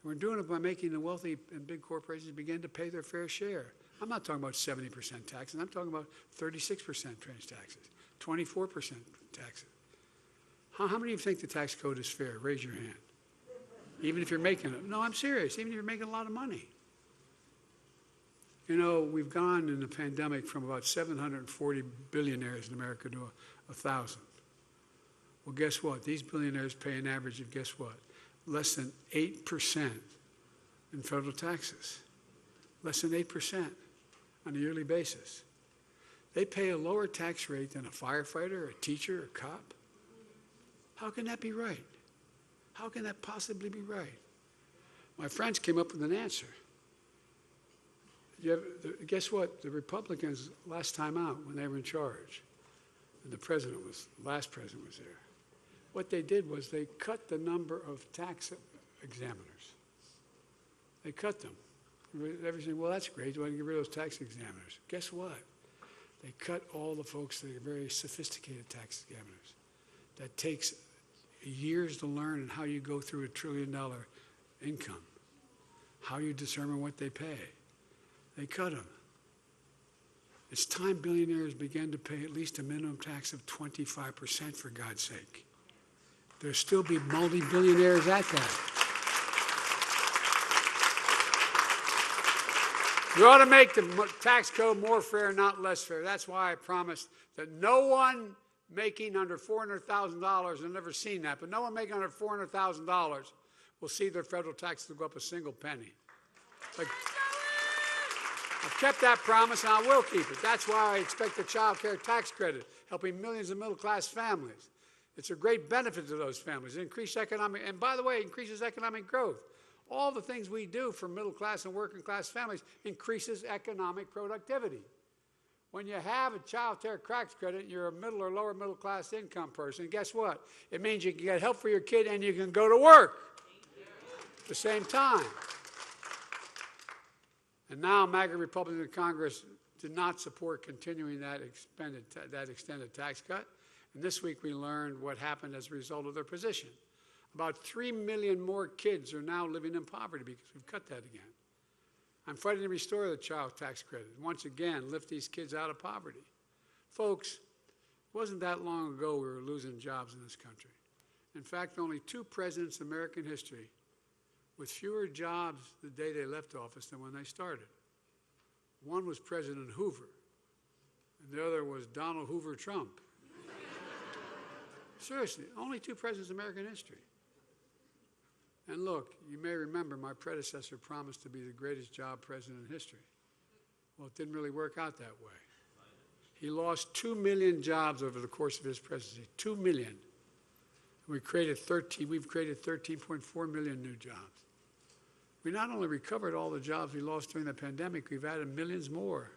We're doing it by making the wealthy and big corporations begin to pay their fair share. I'm not talking about 70% taxes. I'm talking about 36% trans taxes, 24% taxes. How many of you think the tax code is fair? Raise your hand. Even if you're making it. No, I'm serious. Even if you're making a lot of money. You know, we've gone in the pandemic from about 740 billionaires in America to 1,000. Well, guess what? These billionaires pay an average of, guess what? Less than 8% in federal taxes. Less than 8% on a yearly basis. They pay a lower tax rate than a firefighter, a teacher, a cop. How can that be right? How can that possibly be right? My friends came up with an answer. Guess what? The Republicans, last time out, when they were in charge, and the last president was there, what they did was they cut the number of tax examiners. They cut them. Everything, well, that's great. You want to get rid of those tax examiners. Guess what? They cut all the folks that are very sophisticated tax examiners. That takes years to learn and how you go through $1 trillion income, how you determine what they pay. They cut them. It's time billionaires began to pay at least a minimum tax of 25%, for God's sake. There'll still be multi-billionaires at that. You ought to make the tax code more fair, not less fair. That's why I promised that no one making under $400,000, I've never seen that, but no one making under $400,000 will see their federal taxes go up a single penny. Like, I've kept that promise, and I will keep it. That's why I expect the child care tax credit, helping millions of middle-class families. It's a great benefit to those families. It increases economic, and by the way, it increases economic growth. All the things we do for middle-class and working-class families increases economic productivity. When you have a child care tax credit, you're a middle or lower middle-class income person. Guess what? It means you can get help for your kid and you can go to work at the same time. And now MAGA Republicans in Congress did not support continuing that extended tax cut. And this week we learned what happened as a result of their position. About 3 million more kids are now living in poverty because we've cut that again. I'm fighting to restore the child tax credit and once again lift these kids out of poverty. Folks, it wasn't that long ago we were losing jobs in this country. In fact, only 2 presidents in American history with fewer jobs the day they left office than when they started. One was President Hoover, and the other was Donald Hoover Trump. Seriously, only 2 presidents in American history. And look, you may remember my predecessor promised to be the greatest job president in history. Well, it didn't really work out that way. He lost 2 million jobs over the course of his presidency, 2 million. We've created 13.4 million new jobs. We not only recovered all the jobs we lost during the pandemic, we've added millions more.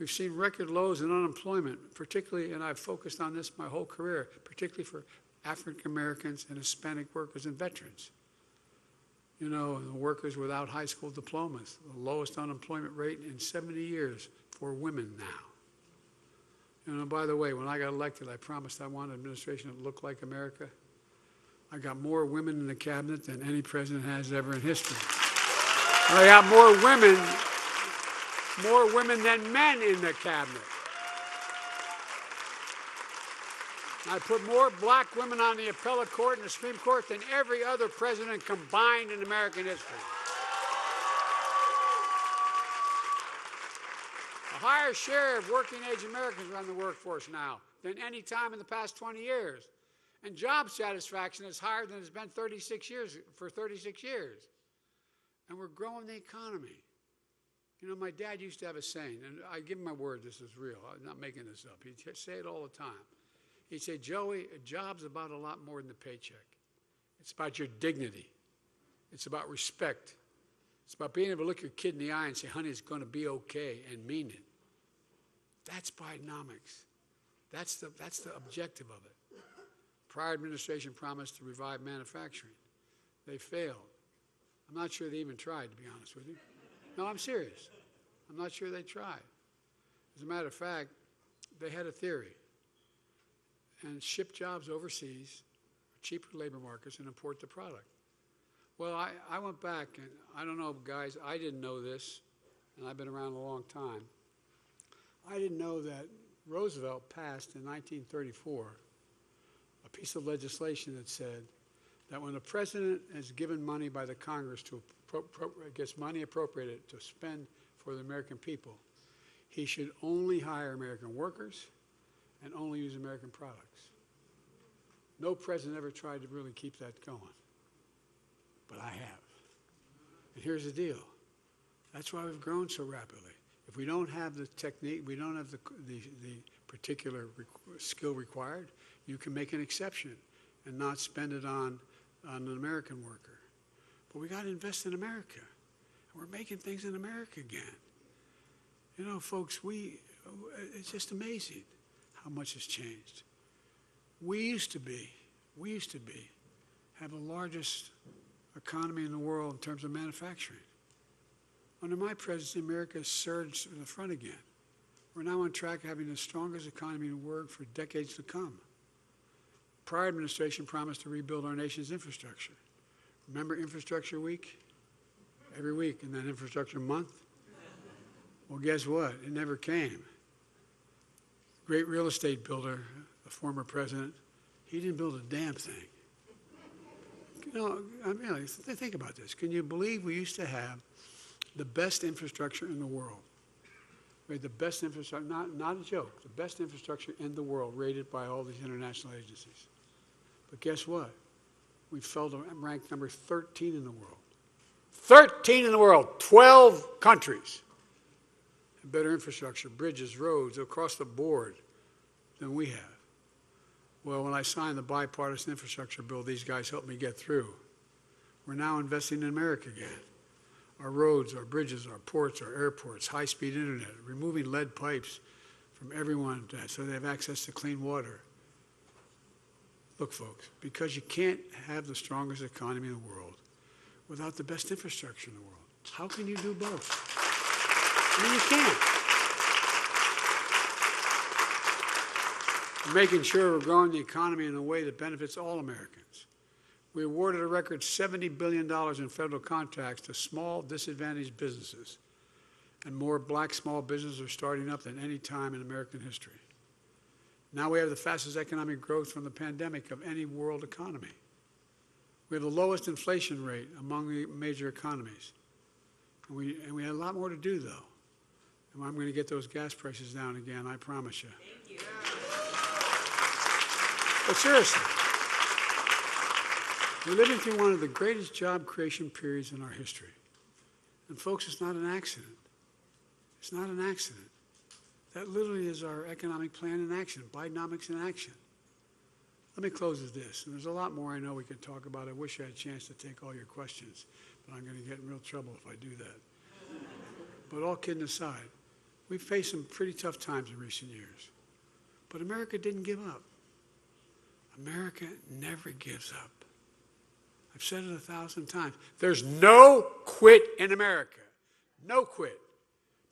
We've seen record lows in unemployment, particularly, and I've focused on this my whole career, particularly for African Americans and Hispanic workers and veterans. You know, the workers without high school diplomas, the lowest unemployment rate in 70 years for women now. You know, by the way, when I got elected, I promised I wanted an administration that looked like America. I got more women in the cabinet than any president has ever in history. I got more women than men in the cabinet. I put more black women on the appellate court and the Supreme Court than every other president combined in American history. A higher share of working-age Americans are in the workforce now than any time in the past 20 years. And job satisfaction is higher than it's been for 36 years. And we're growing the economy. You know, my dad used to have a saying, and I give him my word this is real. I'm not making this up. He'd say it all the time. He'd say, Joey, a job's about a lot more than the paycheck. It's about your dignity. It's about respect. It's about being able to look your kid in the eye and say, honey, it's going to be okay, and mean it. That's Bidenomics. That's the objective of it. Prior administration promised to revive manufacturing. They failed. I'm not sure they even tried, to be honest with you. No, I'm serious. I'm not sure they tried. As a matter of fact, they had a theory. And ship jobs overseas, cheaper labor markets, and import the product. Well, I went back, and I don't know, guys, I didn't know this, and I've been around a long time. I didn't know that Roosevelt passed in 1934 a piece of legislation that said that when the president is given money by the Congress gets money appropriated to spend for the American people, he should only hire American workers and only use American products. No president ever tried to really keep that going, but I have. And here's the deal. That's why we've grown so rapidly. If we don't have the technique, we don't have the particular skill required, you can make an exception and not spend it on an American worker. But we got to invest in America. And we're making things in America again. You know, folks, it's just amazing how much has changed. We used to have the largest economy in the world in terms of manufacturing. Under my presidency, America has surged to the front again. We're now on track having the strongest economy in the world for decades to come. Prior administration promised to rebuild our nation's infrastructure. Remember Infrastructure Week? Every week, and then Infrastructure Month? Well, guess what? It never came. Great real estate builder, the former president, he didn't build a damn thing. You know, I mean, think about this. Can you believe we used to have the best infrastructure in the world? We have the best infrastructure, not a joke, the best infrastructure in the world, rated by all these international agencies. But guess what? We fell to rank number 13 in the world. 13 in the world, 12 countries. Better infrastructure, bridges, roads, across the board than we have. Well, when I signed the bipartisan infrastructure bill these guys helped me get through, we're now investing in America again. Our roads, our bridges, our ports, our airports, high-speed internet, removing lead pipes from everyone so they have access to clean water. Look, folks, because you can't have the strongest economy in the world without the best infrastructure in the world. How can you do both? I mean, you can't. We're making sure we're growing the economy in a way that benefits all Americans. We awarded a record $70 billion in federal contracts to small, disadvantaged businesses, and more black small businesses are starting up than any time in American history. Now we have the fastest economic growth from the pandemic of any world economy. We have the lowest inflation rate among the major economies. And we have a lot more to do, though. And I'm going to get those gas prices down again, I promise you. Thank you. But seriously, we're living through one of the greatest job creation periods in our history. And folks, it's not an accident. It's not an accident. That literally is our economic plan in action, Bidenomics in action. Let me close with this. And there's a lot more I know we could talk about. I wish I had a chance to take all your questions, but I'm going to get in real trouble if I do that. But all kidding aside, we've faced some pretty tough times in recent years. But America didn't give up. America never gives up. I've said it 1,000 times. There's no quit in America. No quit.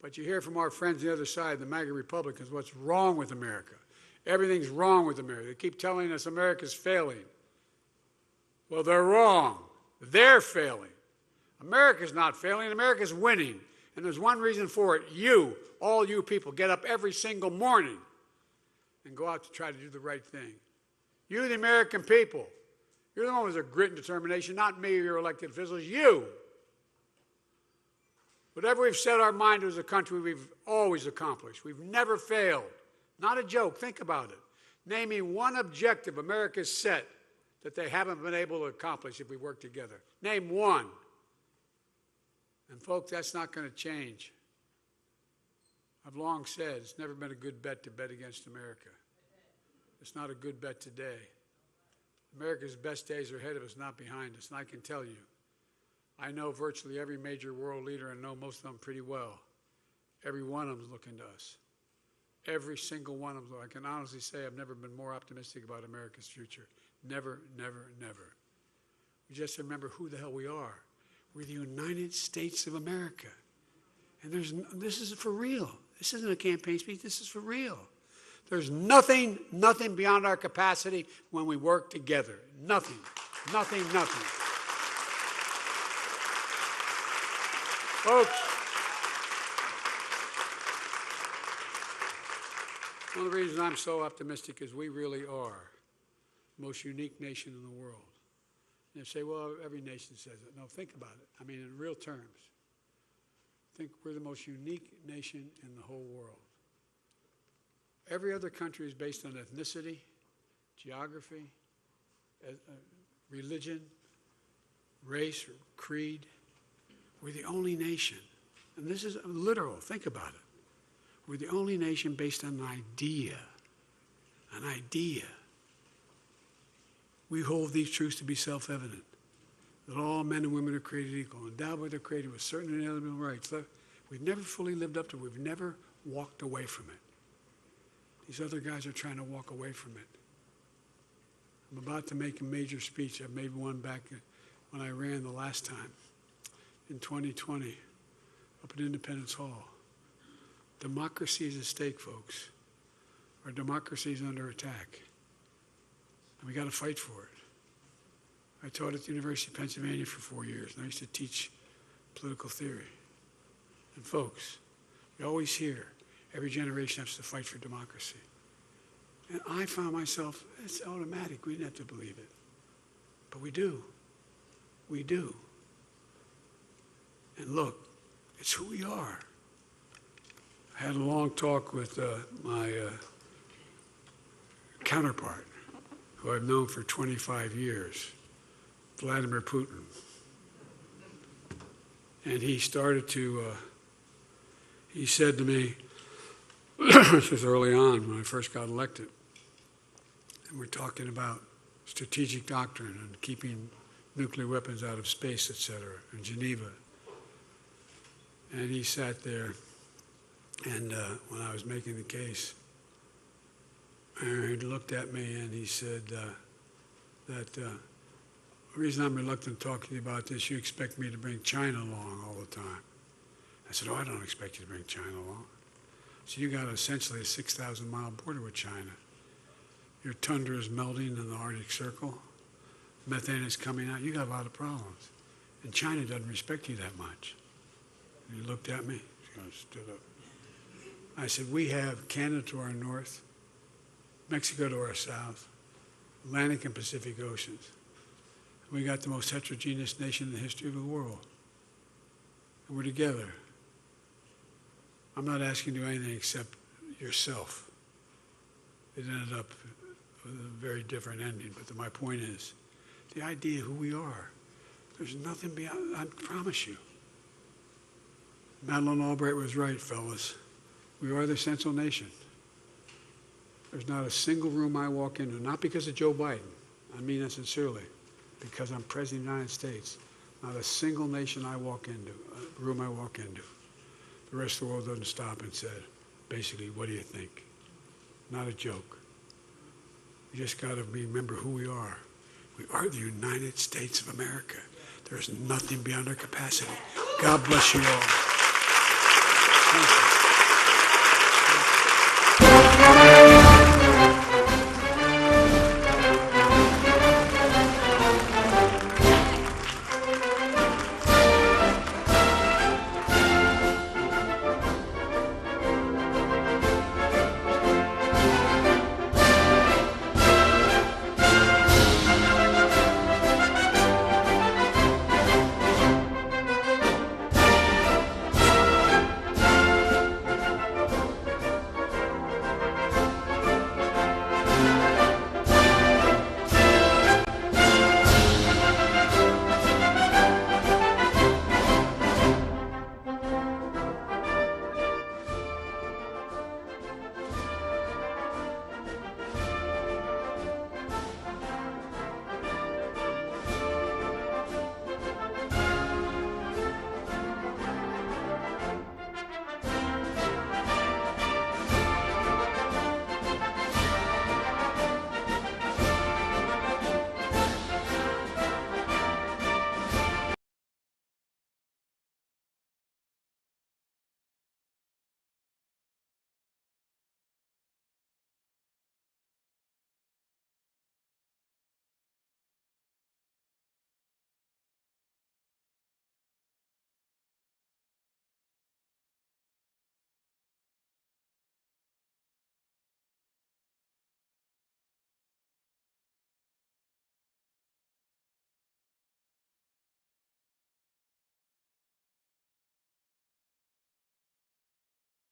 But you hear from our friends on the other side, the MAGA Republicans, what's wrong with America. Everything's wrong with America. They keep telling us America's failing. Well, they're wrong. They're failing. America's not failing. America's winning. And there's one reason for it. You, all you people, get up every single morning and go out to try to do the right thing. You, the American people, you're the ones with a grit and determination, not me or your elected officials, you. Whatever we've set our mind to as a country, we've always accomplished. We've never failed. Not a joke. Think about it. Name me one objective America's set that they haven't been able to accomplish if we work together. Name one. And folks, that's not going to change. I've long said it's never been a good bet to bet against America. It's not a good bet today. America's best days are ahead of us, not behind us. And I can tell you, I know virtually every major world leader and know most of them pretty well. Every one of them is looking to us. Every single one of them. I can honestly say I've never been more optimistic about America's future. Never, never, never. We just remember who the hell we are. We're the United States of America. And this is for real. This isn't a campaign speech. This is for real. There's nothing beyond our capacity when we work together. Nothing. Folks, one of the reasons I'm so optimistic is we really are the most unique nation in the world. And they say, well, every nation says it. No, think about it. I mean, in real terms. Think we're the most unique nation in the whole world. Every other country is based on ethnicity, geography, religion, race, or creed. We're the only nation, and this is literal, think about it. We're the only nation based on an idea. An idea. We hold these truths to be self-evident, that all men and women are created equal, endowed by their Creator with certain inalienable rights. We've never fully lived up to it. We've never walked away from it. These other guys are trying to walk away from it. I'm about to make a major speech. I made one back when I ran the last time in 2020 up at Independence Hall. Democracy is at stake, folks. Our democracy is under attack. And we got to fight for it. I taught at the University of Pennsylvania for 4 years, and I used to teach political theory. And folks, you always hear every generation has to fight for democracy. And I found myself, it's automatic. We didn't have to believe it. But we do. We do. And look, it's who we are. I had a long talk with my counterpart, who I've known for 25 years, Vladimir Putin. And he started to, he said to me, this was early on when I first got elected, and we're talking about strategic doctrine and keeping nuclear weapons out of space, et cetera, in Geneva. And he sat there, and when I was making the case, he looked at me and he said that the reason I'm reluctant to talk to you about this, you expect me to bring China along all the time. I said, oh, I don't expect you to bring China along. So you got essentially a 6,000-mile border with China. Your tundra is melting in the Arctic Circle. Methane is coming out. You got a lot of problems. And China doesn't respect you that much. And he looked at me. He kind of stood up. I said, we have Canada to our north, Mexico to our south, Atlantic and Pacific Oceans. We got the most heterogeneous nation in the history of the world. And we're together. I'm not asking you to do anything except yourself. It ended up with a very different ending, but my point is, the idea of who we are, there's nothing beyond, I promise you. Madeleine Albright was right, fellas. We are the Central Nation. There's not a single room I walk into, not because of Joe Biden, I mean that sincerely, because I'm President of the United States. Not a single nation I walk into, room I walk into. The rest of the world doesn't stop and say, basically, what do you think? Not a joke. We just got to remember who we are. We are the United States of America. There's nothing beyond our capacity. God bless you all. Thank you.